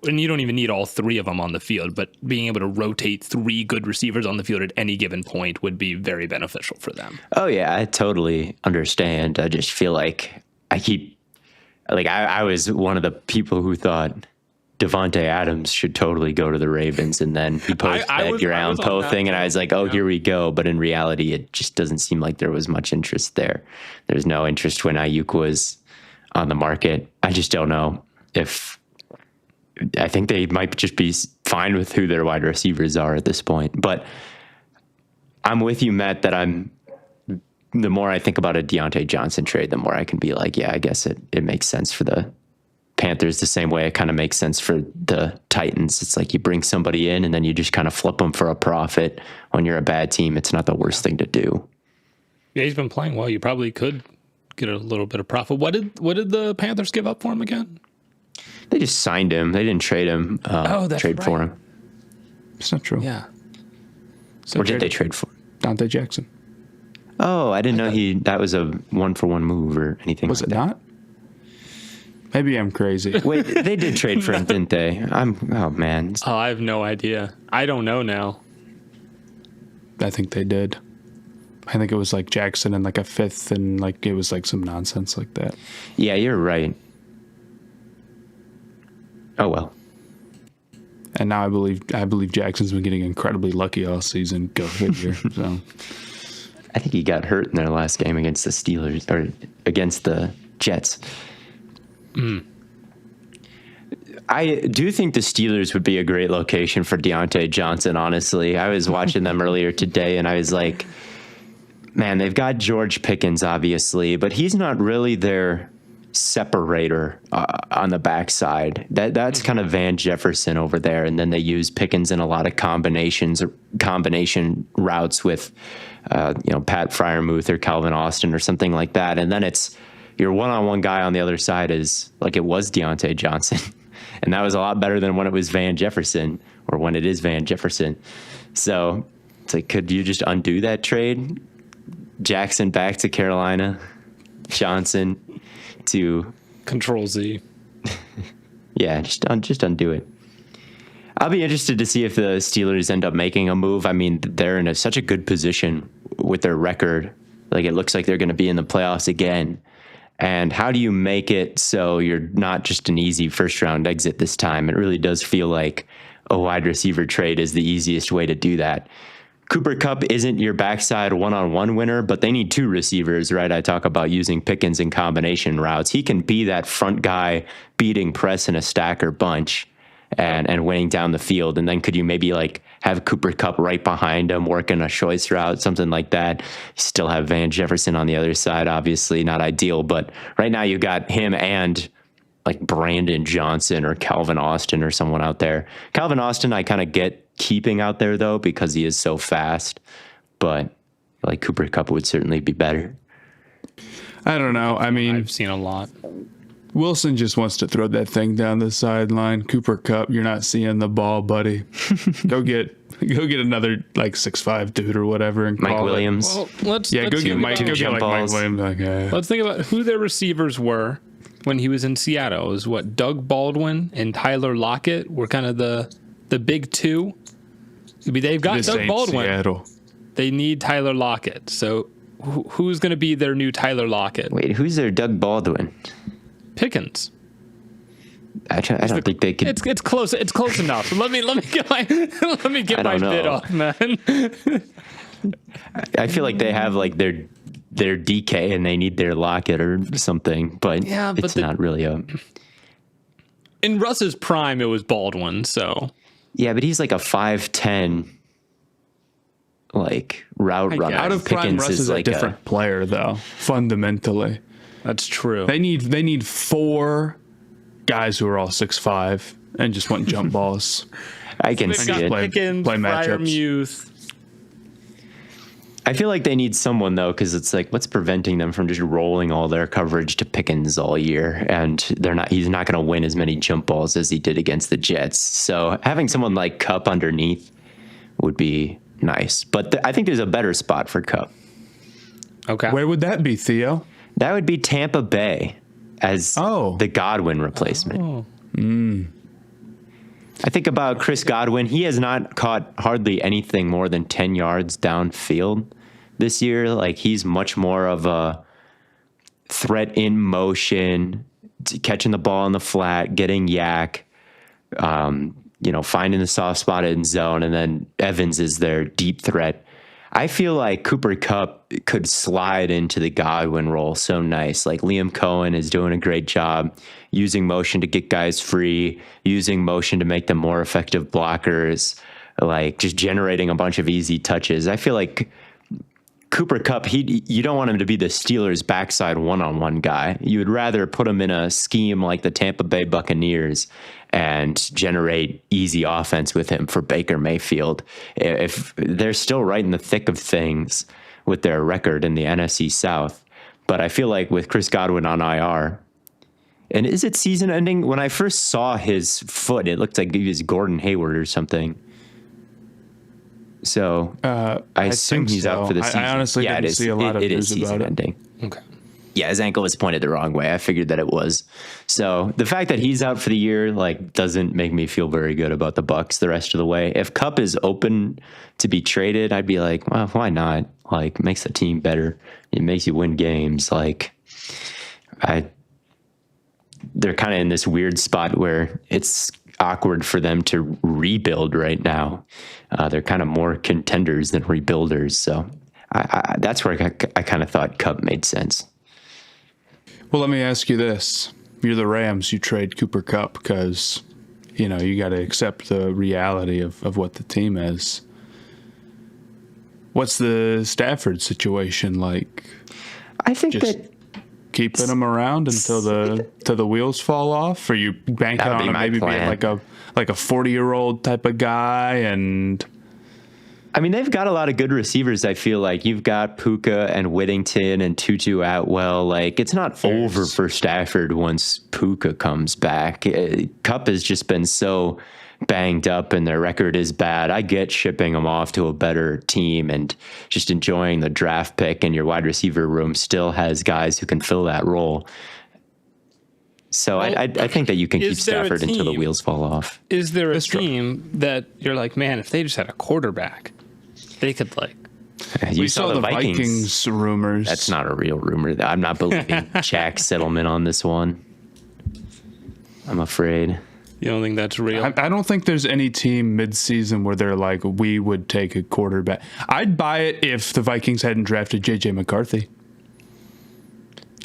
and you don't even need all 3 of them on the field, but being able to rotate 3 good receivers on the field at any given point would be very beneficial for them. Oh yeah, I totally understand. I just feel like I was one of the people who thought Devontae Adams should totally go to the Ravens, and then he posted that Edgar Allan Poe thing, and I was like, oh, here we go. But in reality, it just doesn't seem like there was much interest there. There's no interest when Ayuk was on the market. I just don't know if. I think they might just be fine with who their wide receivers are at this point. But I'm with you, Matt, that the more I think about a Diontae Johnson trade, the more I can be like, yeah, I guess it makes sense for the Panthers the same way it kind of makes sense for the Titans. It's like you bring somebody in and then you just kind of flip them for a profit. When you're a bad team, it's not the worst thing to do. Yeah, he's been playing well. You probably could get a little bit of profit. What did the Panthers give up for him again? They just signed him. They didn't trade him. Trade for him. It's not true. Yeah. So or did they trade for him? Diontae Jackson. Oh, I didn't know that was a 1-for-1 move or anything. Was it not? Maybe I'm crazy. Wait, they did trade for him, didn't they? Oh man. Oh, I have no idea. I don't know now. I think they did. I think it was like Jackson and like a 5th, and like it was like some nonsense like that. Yeah, you're right. Oh well. And now I believe Jackson's been getting incredibly lucky all season. Go figure. So I think he got hurt in their last game against the Steelers or against the Jets. I do think the Steelers would be a great location for Diontae Johnson, honestly. I was watching them earlier today, and I was like, man, they've got George Pickens, obviously, but he's not really their separator on the backside. That's kind of Van Jefferson over there, and then they use Pickens in a lot of combination routes with Pat Freiermuth or Calvin Austin or something like that, and then it's your one-on-one guy on the other side is like it was Diontae Johnson, and that was a lot better than when it was Van Jefferson or when it is Van Jefferson. So it's like, could you just undo that trade? Jackson back to Carolina, Johnson to Control Z. Yeah, just undo it. I'll be interested to see if the Steelers end up making a move. I mean, they're in such a good position with their record. Like, it looks like they're going to be in the playoffs again. And how do you make it so you're not just an easy first-round exit this time? It really does feel like a wide receiver trade is the easiest way to do that. Cooper Kupp isn't your backside one-on-one winner, but they need 2 receivers, right? I talk about using Pickens in combination routes. He can be that front guy beating press in a stacker bunch and winning down the field. And then could you maybe like have Cooper Kupp right behind him working a choice route, something like that? You still have Van Jefferson on the other side, obviously not ideal, but right now you got him and like Brandon Johnson or Calvin Austin or someone out there. Calvin Austin, I kind of get keeping out there though, because he is so fast, but like Cooper Kupp would certainly be better. I don't know. I mean, I've seen a lot. Wilson just wants to throw that thing down the sideline. Cooper Kupp, you're not seeing the ball, buddy. Go get another like 6'5" dude or whatever and Mike call Williams. Well, let's go get Mike. Go get like Mike balls. Williams. Like, Let's think about who their receivers were when he was in Seattle. It was what Doug Baldwin and Tyler Lockett were kind of the big 2. I mean, they've got this Doug ain't Baldwin. Seattle. They need Tyler Lockett. So who's going to be their new Tyler Lockett? Wait, who's their Doug Baldwin? Pickens. I don't think they could. It's close. It's close enough. Let me get my bid off, man. I feel like they have like their DK and they need their Lockett or something, but Yeah, but it's not really a. In Russ's prime, it was Baldwin. So Yeah, but he's like a 5'10", like route runner. Out of prime, Pickens Russ is like a different player, though. Fundamentally, that's true. they need 4 guys who are all 6'5" and just want jump balls. I can They've see got it. Pickens, Play matchups. Freiermuth. I feel like they need someone though, because it's like what's preventing them from just rolling all their coverage to Pickens all year, and he's not going to win as many jump balls as he did against the Jets. So having someone like Kupp underneath would be nice, but I think there's a better spot for Kupp. Okay. Where would that be, Theo? That would be Tampa Bay as the Godwin replacement. I think about Chris Godwin. He has not caught hardly anything more than 10 yards downfield this year. Like, he's much more of a threat in motion, catching the ball in the flat, getting yak, finding the soft spot in zone, and then Evans is their deep threat. I feel like Cooper Kupp could slide into the Godwin role so nice. Like, Liam Cohen is doing a great job using motion to get guys free, using motion to make them more effective blockers, like just generating a bunch of easy touches. I feel like Cooper Kupp, you don't want him to be the Steelers' backside one-on-one guy. You would rather put him in a scheme like the Tampa Bay Buccaneers and generate easy offense with him for Baker Mayfield. If they're still right in the thick of things with their record in the NFC South. But I feel like with Chris Godwin on IR, and is it season ending? When I first saw his foot, it looked like he was Gordon Hayward or something. So I assume he's out for the season. I honestly didn't see a lot of news about it. Ending. Okay. Yeah, his ankle was pointed the wrong way. I figured that it was. So the fact that he's out for the year doesn't make me feel very good about the Bucks the rest of the way. If Kupp is open to be traded, I'd be like, well, why not? Like, makes the team better. It makes you win games. They're kind of in this weird spot where it's awkward for them to rebuild right now. They're kind of more contenders than rebuilders. So that's where I kind of thought Kupp made sense. Well, let me ask you this. You're the Rams. You trade Cooper Kupp because, you got to accept the reality of what the team is. What's the Stafford situation like? I think just that keeping him around until the wheels fall off? Or you banking on him maybe being like a 40-year-old type of guy? And I mean, they've got a lot of good receivers. I feel like you've got Puka and Whittington and Tutu Atwell. Like, it's not over for Stafford once Puka comes back. Kupp has just been so banged up and their record is bad. I get shipping them off to a better team and just enjoying the draft pick, and your wide receiver room still has guys who can fill that role. So I think that you can keep Stafford until the wheels fall off. Is there a team that you're like, man, if they just had a quarterback, they could You we saw the Vikings rumors. That's not a real rumor. I'm not believing Jack's settlement on this one. I'm afraid. You don't think that's real? I don't think there's any team mid-season where they're like, we would take a quarterback. I'd buy it if the Vikings hadn't drafted J.J. McCarthy.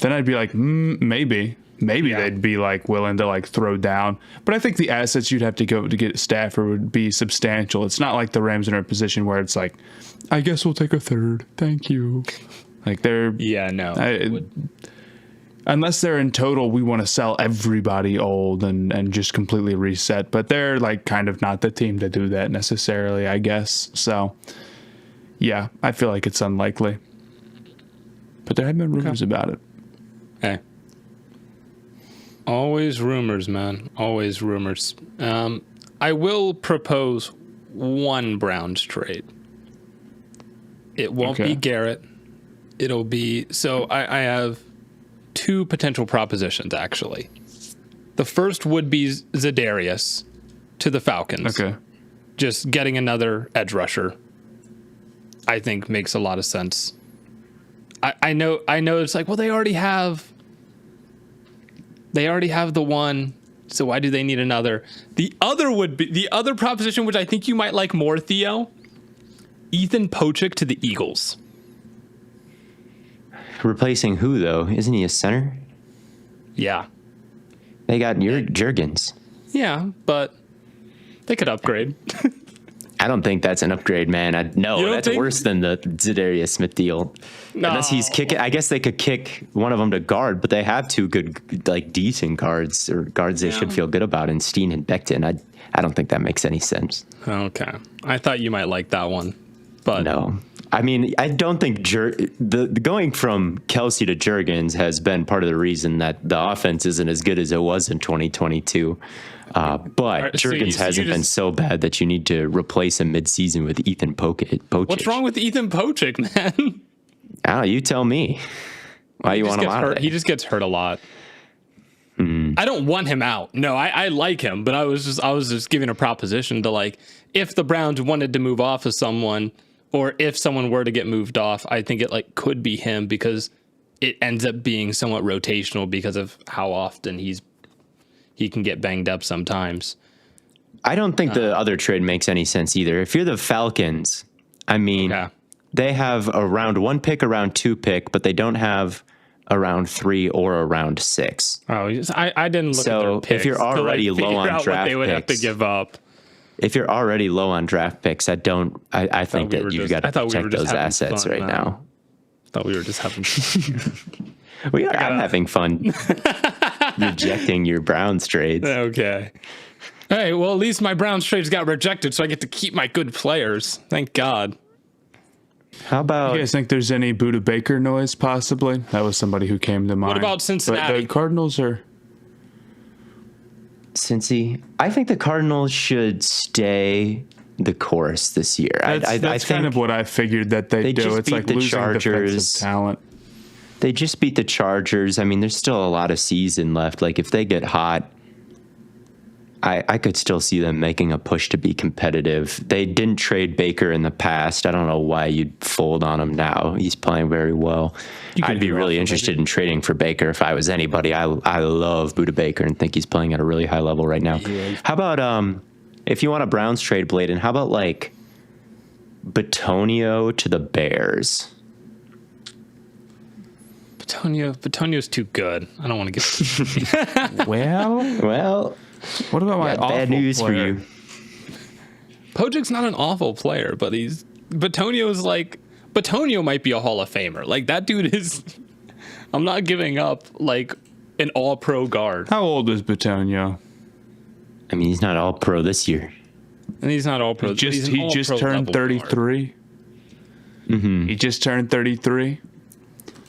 Then I'd be like, maybe. Maybe they'd be willing to throw down. But I think the assets you'd have to go to get Stafford would be substantial. It's not like the Rams are in a position where it's like, I guess we'll take a third. Thank you. They're... Yeah, no. Unless they're in total, we want to sell everybody old and just completely reset. But they're kind of not the team to do that necessarily, I guess. So, yeah, I feel like it's unlikely. But there have been rumors about it. Hey. Always rumors, man. Always rumors. I will propose one Browns trade. It won't be Garrett. It'll be... So I have two potential propositions, actually. The first would be Za'Darius to the Falcons. Okay. Just getting another edge rusher, I think, makes a lot of sense. I know it's like, well, they already have the one, so why do they need another? The other proposition, which I think you might like more, Theo, Ethan Pochik to the Eagles. Replacing who, though? Isn't he a center? Yeah. They got Jurgens. Yeah, but they could upgrade. I don't think that's an upgrade, man. No, that's worse than the Za'Darius Smith deal. No. Unless he's kicking. I guess they could kick one of them to guard, but they have two good, decent guards, or guards they should feel good about in Steen and Becton. I don't think that makes any sense. Okay. I thought you might like that one, but... No. I mean, I don't think the going from Kelsey to Jurgens has been part of the reason that the offense isn't as good as it was in 2022. But Jurgens hasn't been so bad that you need to replace him midseason with Ethan Pochik. What's wrong with Ethan Pochik, man? You tell me. Why you want him out of there? He just gets hurt a lot. I don't want him out. No, I like him, but I was just giving a proposition to, like, if the Browns wanted to move off of someone, or if someone were to get moved off, I think it like could be him, because it ends up being somewhat rotational because of how often he can get banged up sometimes. I don't think the other trade makes any sense either. If you're the Falcons, I mean, they have a round 1 pick, a round 2 pick, but they don't have a round 3 or a round 6. Oh, I didn't look at their picks. If you're already low on draft what they would picks, have to give up. If you're already low on draft picks, I think that you've got to protect those assets right now. I thought we were just having fun. I'm having fun rejecting your Browns trades. Okay. Hey, well, at least my Browns trades got rejected, so I get to keep my good players. Thank God. How about... You guys think there's any Buda Baker noise, possibly? That was somebody who came to mind. What about Cincinnati? But the Cardinals are... Cincy, I think the Cardinals should stay the course this year. That's I think kind of what I figured that they do. just It's beat like the losing Chargers. defensive talent. They just beat the Chargers. I mean, there's still a lot of season left. Like, if they get hot, I could still see them making a push to be competitive. They didn't trade Baker in the past. I don't know why you'd fold on him now. He's playing very well. I'd be really interested in trading for Baker if I was anybody. I love Buda Baker and think he's playing at a really high level right now. How about if you want a Browns trade, Blaiden, how about like Batonio to the Bears? Batonio's too good. I don't want to get... Well, What about my awful bad news player? for you. Pojik's not an awful player, but Batonio might be a Hall of Famer. Like, that dude is... I'm not giving up, like, an all-pro guard. How old is Batonio? I mean, he's not all pro this year. And he's not all-pro. He just turned 33. Mm-hmm. He just turned 33.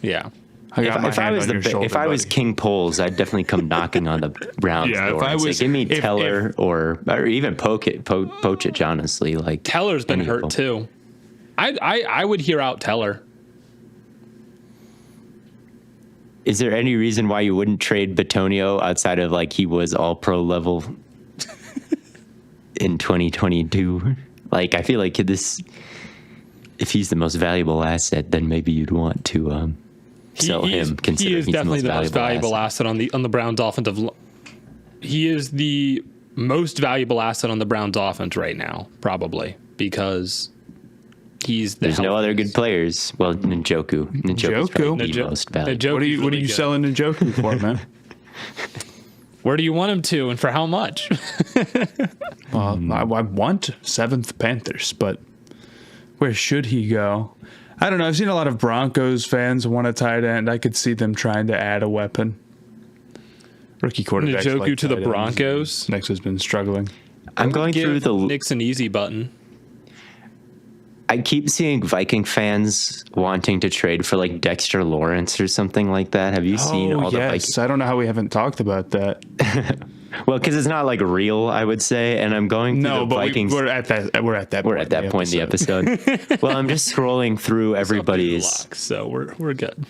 Yeah. If I was King Poles, I'd definitely come knocking on the Browns Yeah, door. if I and say, was- give me if- Teller or even Pochich, honestly. Like, Teller's been any of hurt, them. too. I would hear out Teller. Is there any reason why you wouldn't trade Batonio outside of like he was all pro level in 2022? Like, I feel like this, if he's the most valuable asset, then maybe you'd want to sell him. He is definitely the most valuable asset on the Browns offensive. He is the most valuable asset on the Browns offense right now, probably, because he's the There's no other good players. Well, Njoku's probably the most valuable. What are you selling Njoku for, man? Where do you want him to, and for how much? Well, I want 7th Panthers, but where should he go? I don't know. I've seen a lot of Broncos fans want a tight end. I could see them trying to add a weapon. Rookie quarterback. Njoku to the Broncos. Next has been struggling. I'm going through the Nick's an easy button. I keep seeing Viking fans wanting to trade for like Dexter Lawrence or something like that. Have you seen all the Vikings? I don't know how we haven't talked about that. Well, because it's not like real, I would say. And I'm going through the Vikings. We're at that point in the episode. Well, I'm just scrolling through everybody's. So we're good.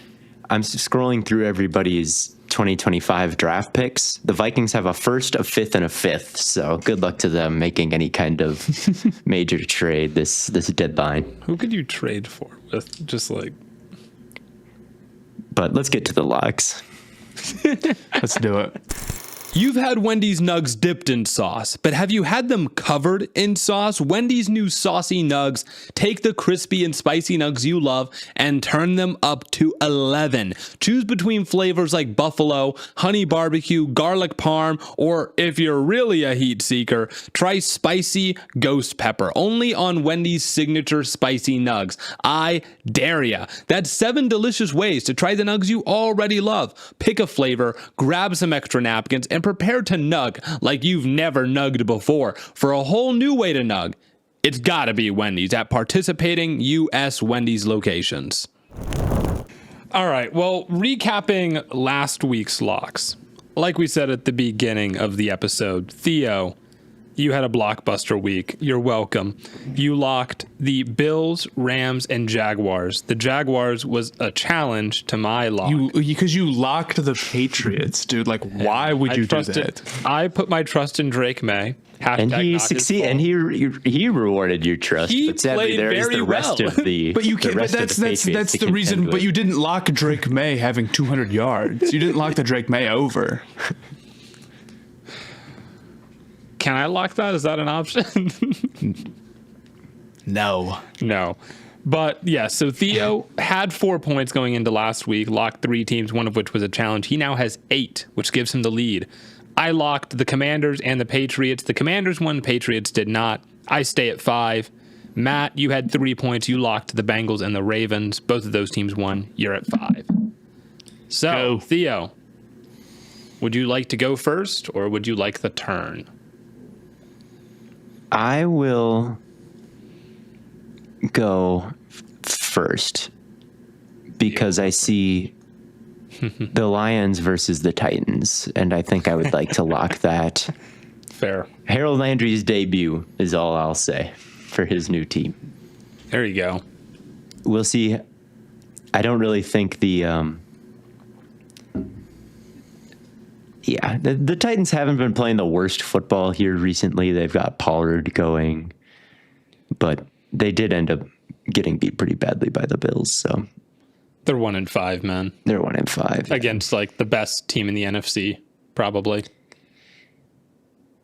I'm scrolling through everybody's 2025 draft picks. The Vikings have a first, a fifth, and a fifth. So good luck to them making any kind of major trade this deadline. Who could you trade for with just like? But let's get to the locks. Let's do it. You've had Wendy's nugs dipped in sauce, but have you had them covered in sauce? Wendy's new saucy nugs take the crispy and spicy nugs you love and turn them up to 11. Choose between flavors like buffalo, honey barbecue, garlic parm, or if you're really a heat seeker, try spicy ghost pepper, only on Wendy's signature spicy nugs. I dare ya. That's 7 delicious ways to try the nugs you already love. Pick a flavor, grab some extra napkins, and prepare to nug like you've never nugged before. For a whole new way to nug, it's gotta be Wendy's at participating U.S. Wendy's locations. All right. Well, recapping last week's locks, like we said at the beginning of the episode, Theo, You had a blockbuster week. You're welcome. You locked the Bills, Rams, and Jaguars. The Jaguars was a challenge to my lock. Because you locked the Patriots, dude. Like, why would you do that? I put my trust in Drake May. And he succeeded, and he rewarded your trust. He but sadly, played there is very the rest well. of the. But you the can't. But rest of that's the that's Patriots that's to the reason. contend But with. you didn't lock Drake May having 200 yards. You didn't lock the Drake May over. Can I lock that? Is that an option? No. No. But yeah, so Theo had 4 points going into last week, locked 3 teams, one of which was a challenge. He now has 8, which gives him the lead. I locked the Commanders and the Patriots. The Commanders won, the Patriots did not. I stay at 5. Matt, you had 3 points. You locked the Bengals and the Ravens. Both of those teams won. You're at 5. So, Go. Theo, would you like to go first or would you like the turn? I will go first because I see the Lions versus the Titans, and I think I would like to lock that. Fair. Harold Landry's debut is all I'll say for his new team. There you go. We'll see. I don't really think the Titans haven't been playing the worst football here recently. They've got Pollard going, but they did end up getting beat pretty badly by the Bills. So They're 1-5, man. they're 1-5 Against like the best team in the NFC, probably.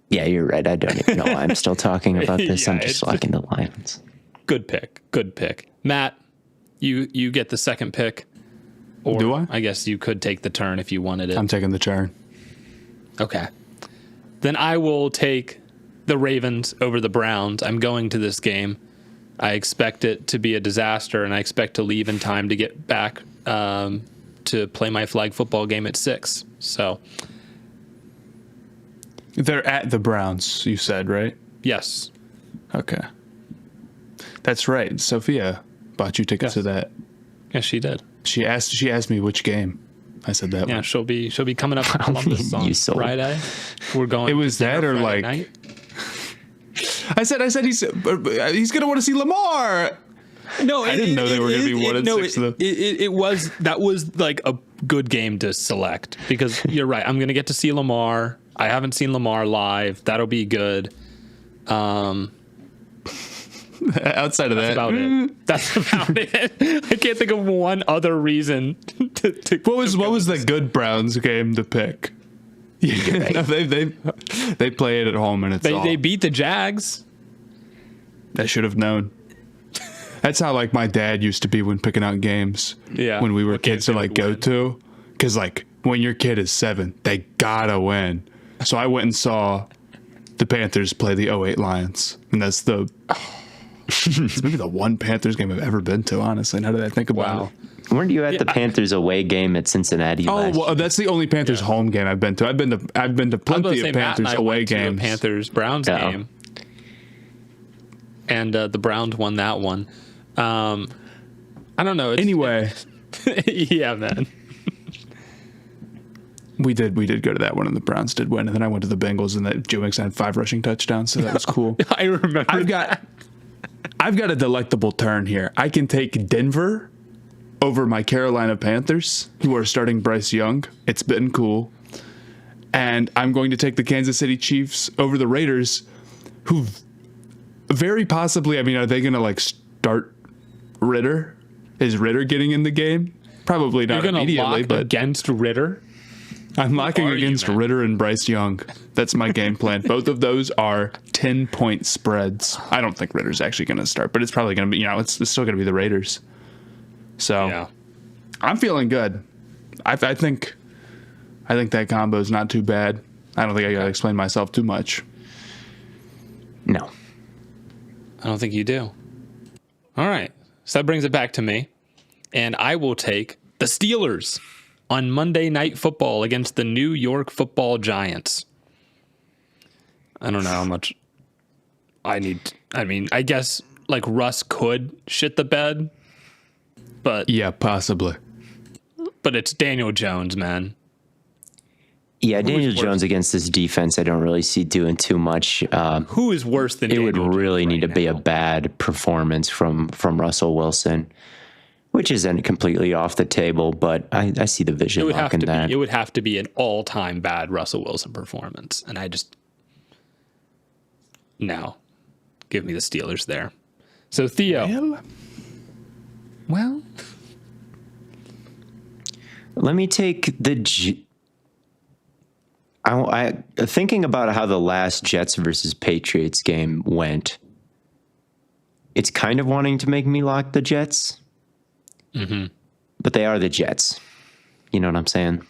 Yeah, you're right. I don't even know why I'm still talking about this. Yeah, I'm just locking the Lions. Good pick. Good pick. Matt, you get the second pick. Or Do I? I guess you could take the turn if you wanted it. I'm taking the turn. Okay. Then I will take the Ravens over the Browns. I'm going to this game. I expect it to be a disaster, and I expect to leave in time to get back to play my flag football game at 6. So, They're at the Browns, you said, right? yes. Okay. That's right. Sophia bought you tickets to that. Yes, she did. She asked me which game. I said that Yeah, one. she'll be coming up to Columbus on You sold. Friday. We're going. It was to dinner that or Friday like night. I said he's gonna want to see Lamar. No, I didn't know they were going to be 1-6 though. It was that was like a good game to select because you're right. I'm going to get to see Lamar. I haven't seen Lamar live. That'll be good. Outside of That's that, about it. That's about it. I can't think of one other reason to what was the good Browns game to pick? Yeah, no, they play it at home and it's all. They beat the Jags. I should have known. That's how like my dad used to be when picking out games. Yeah. When we were What kids games to they like would go win. to, because like when your kid is 7, they gotta win. So I went and saw the Panthers play the '08 Lions, and that's it's maybe the one Panthers game I've ever been to. Honestly, now that I think about it. Weren't you at the Panthers away game at Cincinnati? Oh, last well, that's the only Panthers home game I've been to. I've been to I was about plenty to of say, Matt and Panthers I away went to a games. Panthers Browns Yeah. game, and the Browns won that one. I don't know. Anyway, Yeah, man. we did go to that one, and the Browns did win. And then I went to the Bengals, and that Joe Mixon had 5 rushing touchdowns, so that was cool. I remember. I've got a delectable turn here. I can take Denver over my Carolina Panthers, who are starting Bryce Young. It's been cool. And I'm going to take the Kansas City Chiefs over the Raiders, who very possibly, I mean, are they going to like start Ritter? Is Ritter getting in the game? Probably not You're gonna immediately, lock but against Ritter. I'm locking are you, against man? Ritter and Bryce Young. That's my game plan. Both of those are 10-point spreads. I don't think Ritter's actually going to start, but it's probably going to be, it's still going to be the Raiders. So Yeah. I'm feeling good. I think that combo is not too bad. I don't think I got to explain myself too much. No. I don't think you do. All right. So that brings it back to me. And I will take the Steelers on Monday Night Football against the New York Football Giants. I don't know how much I need. I mean, I guess like Russ could shit the bed, but Yeah, possibly. it's Daniel Jones, man. Yeah, Daniel worse? Jones against this defense, I don't really see doing too much. Who is worse than It Daniel would Jones really need to right be a now? bad performance from Russell Wilson, which isn't completely off the table, but I see the It vision would have lock to in that. be. It would have to be an all-time bad Russell Wilson performance, and I just no. Give me the Steelers there. So Theo, well, Let me take the. I thinking about how the last Jets versus Patriots game went. It's kind of wanting to make me lock the Jets, but they are the Jets. You know what I'm saying?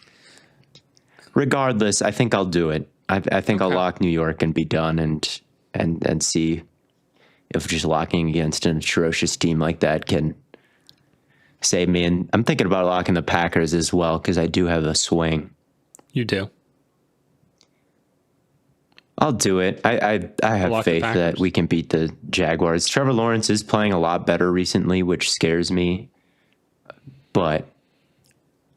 Regardless, I think I'll do it. I think I'll lock New York and be done, and see if just locking against an atrocious team like that can save me. And I'm thinking about locking the Packers as well because I do have a swing. you do. I'll do it. I have Lock the faith that Packers. we can beat the Jaguars. Trevor Lawrence is playing a lot better recently, which scares me. But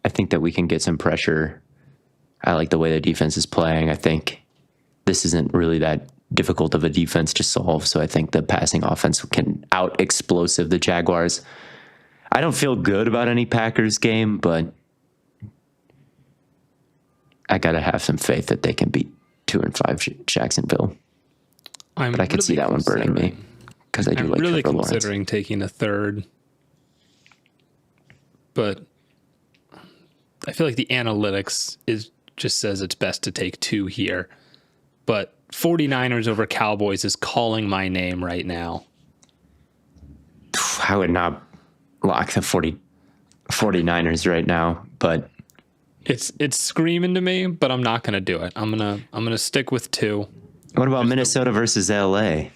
I think that we can get some pressure. I like the way the defense is playing. I think this isn't really that difficult of a defense to solve. So I think the passing offense can out explosive the Jaguars. I don't feel good about any Packers game, but I got to have some faith that they can beat 2-5 Jacksonville. But I could see that one burning me because I do I'm like really Trevor Lawrence. considering taking a third, but I feel like the analytics just says it's best to take 2 here. But 49ers over Cowboys is calling my name right now. I would not lock the 49ers right now, but It's screaming to me, but I'm not gonna do it. I'm gonna stick with 2. what about Minnesota versus LA?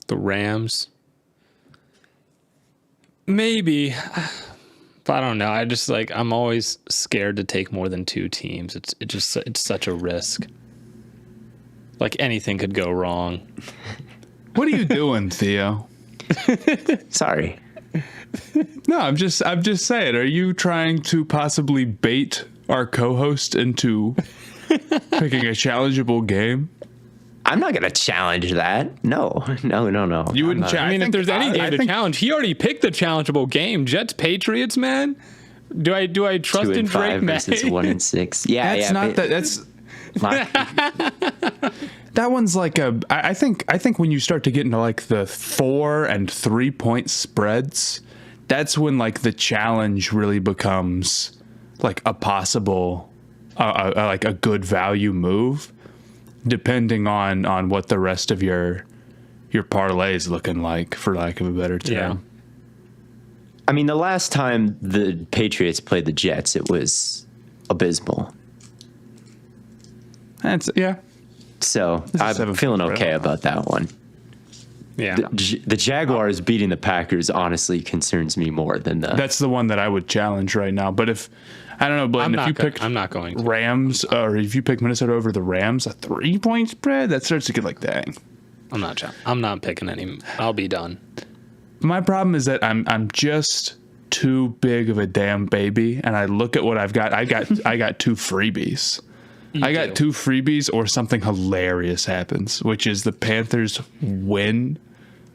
The Rams. Maybe. But I don't know. I just I'm always scared to take more than 2 teams. It's such a risk. Like anything could go wrong. What are you doing, Theo? Sorry. No, I'm just saying. Are you trying to possibly bait our co-host into picking a challengeable game? I'm not going to challenge that. No. You wouldn't. I mean, if there's any game to challenge, he already picked the challengeable game. Jets Patriots, man. Do I trust in 2-5 Drake May? versus 1-6. Yeah, That's yeah. not that. That's that one's like a. I think when you start to get into like the 4 and 3 point spreads, that's when like the challenge really becomes like a possible, like a good value move, depending on what the rest of your parlay is looking like, for lack of a better term. Yeah. I mean, the last time the Patriots played the Jets, it was abysmal. Yeah. So is I'm 7 feeling spread. okay about that one. Yeah. The Jaguars beating the Packers honestly concerns me more than the. That's the one that I would challenge right now. But if I don't know, Blaiden, if you pick I'm not going to. Rams, or if you pick Minnesota over the Rams, a 3 point spread, that starts to get like, dang. I'm not picking any. I'll be done. My problem is that I'm just too big of a damn baby, and I look at what I've got. I got 2 freebies. I got 2 freebies, or something hilarious happens, which is the Panthers win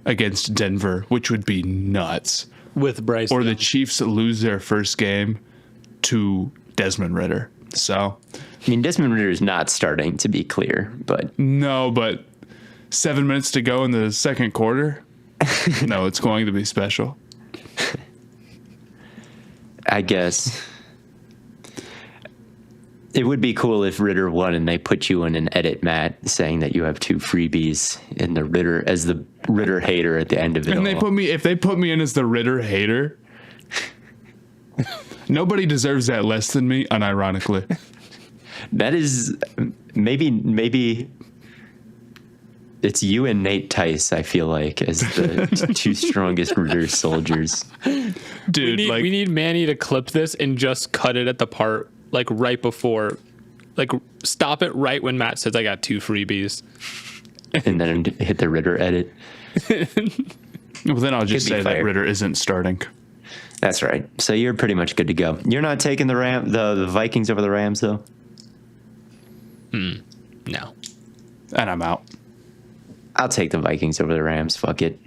against Denver, which would be nuts. With Bryce. Or the Chiefs lose their first game to Desmond Ridder. So, I mean, Desmond Ridder is not starting, to be clear, but no, but 7 minutes to go in the second quarter. No, it's going to be special. I guess it would be cool if Ridder won and they put you in an edit, Matt, saying that you have 2 freebies in the Ridder as the Ridder hater at the end of it. And all. if they put me in as the Ridder hater, nobody deserves that less than me, unironically. That is maybe it's you and Nate Tice, I feel like, as the 2 strongest Ridder soldiers. Dude, we need Manny to clip this and just cut it at the part like right before, like stop it right when Matt says I got 2 freebies. And then hit the Ridder edit. well, then I'll just Could be say that fair. Ridder isn't starting. That's right. So you're pretty much good to go. You're not taking the Vikings over the Rams, though? No. And I'm out. I'll take the Vikings over the Rams. Fuck it.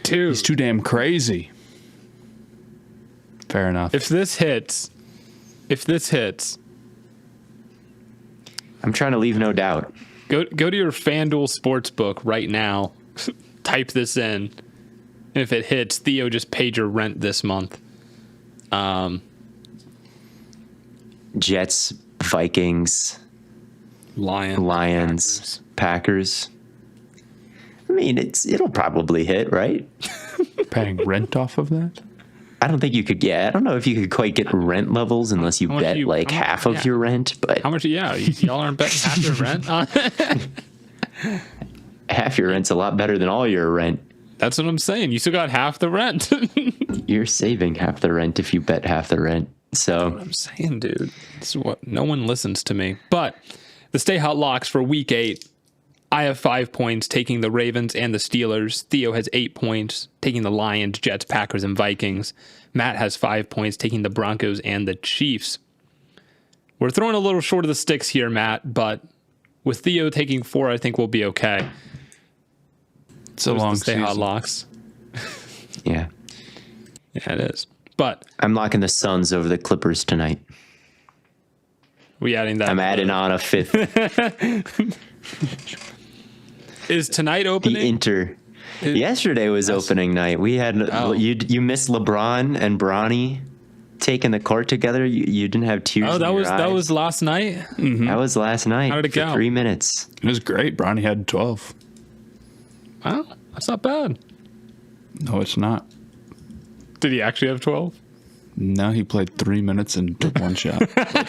He's too damn crazy. Fair enough. If this hits, I'm trying to leave no doubt. go to your FanDuel Sportsbook right now. Type this in. And if it hits, Theo just paid your rent this month. Jets, Vikings, Lions, Packers. I mean, it'll probably hit, right? Paying rent off of that? I don't think you could get. I don't know if you could quite get rent levels unless you bet half of your rent. But How much? Yeah, y'all aren't betting half your rent on it. half your rent's a lot better than all your rent. That's what I'm saying. You still got half the rent. You're saving half the rent if you bet half the rent. So I'm saying, dude, this is what no one listens to me. But the Stay Hot locks for Week 8. I have 5 points, taking the Ravens and the Steelers. Theo has 8 points, taking the Lions, Jets, Packers, and Vikings. Matt has 5 points, taking the Broncos and the Chiefs. We're throwing a little short of the sticks here, Matt, but with Theo taking 4, I think we'll be okay. It's a long Stay season. Hot locks. yeah, Yeah, it is. But I'm locking the Suns over the Clippers tonight. we adding that. I'm adding on a fifth. Is tonight opening? Yesterday was opening night. We had you missed LeBron and Bronny taking the court together. You didn't have tears. Oh, in that your was eyes. last night. That was last night. How did it for go? 3 minutes. It was great. Bronny had 12. Wow, that's not bad. No, it's not. Did he actually have 12? No, he played 3 minutes and took one shot.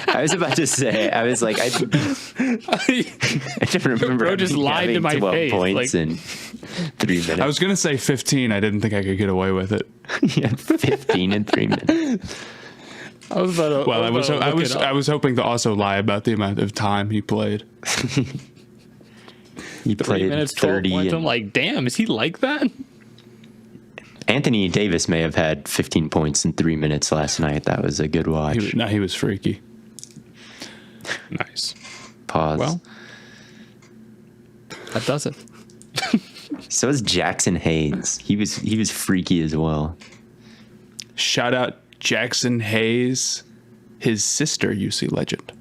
I was about to say. I was like, I don't remember. Bro just him lied to having my 12 face, points like- in 3 minutes. I was going to say 15. I didn't think I could get away with it. yeah, 15 in 3 minutes. I was about to. Well, I was hoping to also lie about the amount of time he played. He 3 played minutes, 12 30. points. I'm And like, damn, is he like that? Anthony Davis may have had 15 points in 3 minutes last night. That was a good watch. He was freaky. Nice. Pause. Well, that does it. So is Jackson Hayes. He was freaky as well. Shout out Jackson Hayes, his sister, UC legend.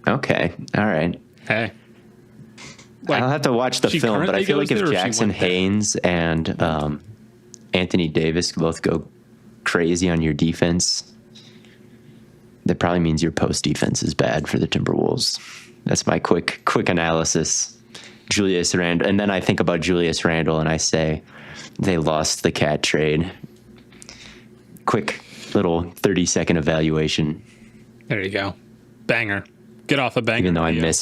Okay. All right. Hey. I'll have to watch the she film, but I currently feel like goes if there or she Jackson went there? Haynes and Anthony Davis both go crazy on your defense, that probably means your post defense is bad for the Timberwolves. That's my quick analysis. Julius Randle, and then I think about Julius Randle and I say they lost the cat trade. Quick little 30-second evaluation. There you go. Banger. Get off a banger. Even though video.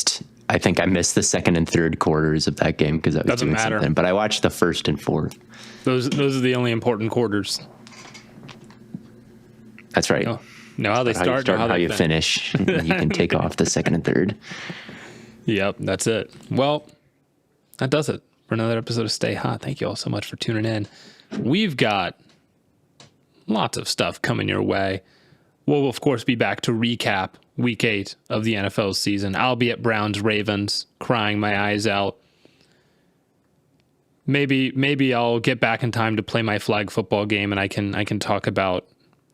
I think I missed the second and third quarters of that game because I was Doesn't doing matter. something. But I watched the first and fourth. Those are the only important quarters. That's right. Know how they How you start, start, know how they you finish. You can take off the second and third. Yep, that's it. Well, that does it for another episode of Stay Hot. Thank you all so much for tuning in. We've got lots of stuff coming your way. We'll, of course, be back to recap Week 8 of the NFL season. I'll be at Browns-Ravens, crying my eyes out. Maybe I'll get back in time to play my flag football game, and I can talk about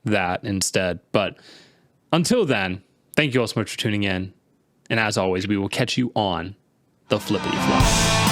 that instead. But until then, thank you all so much for tuning in. And as always, we will catch you on the flippity flop.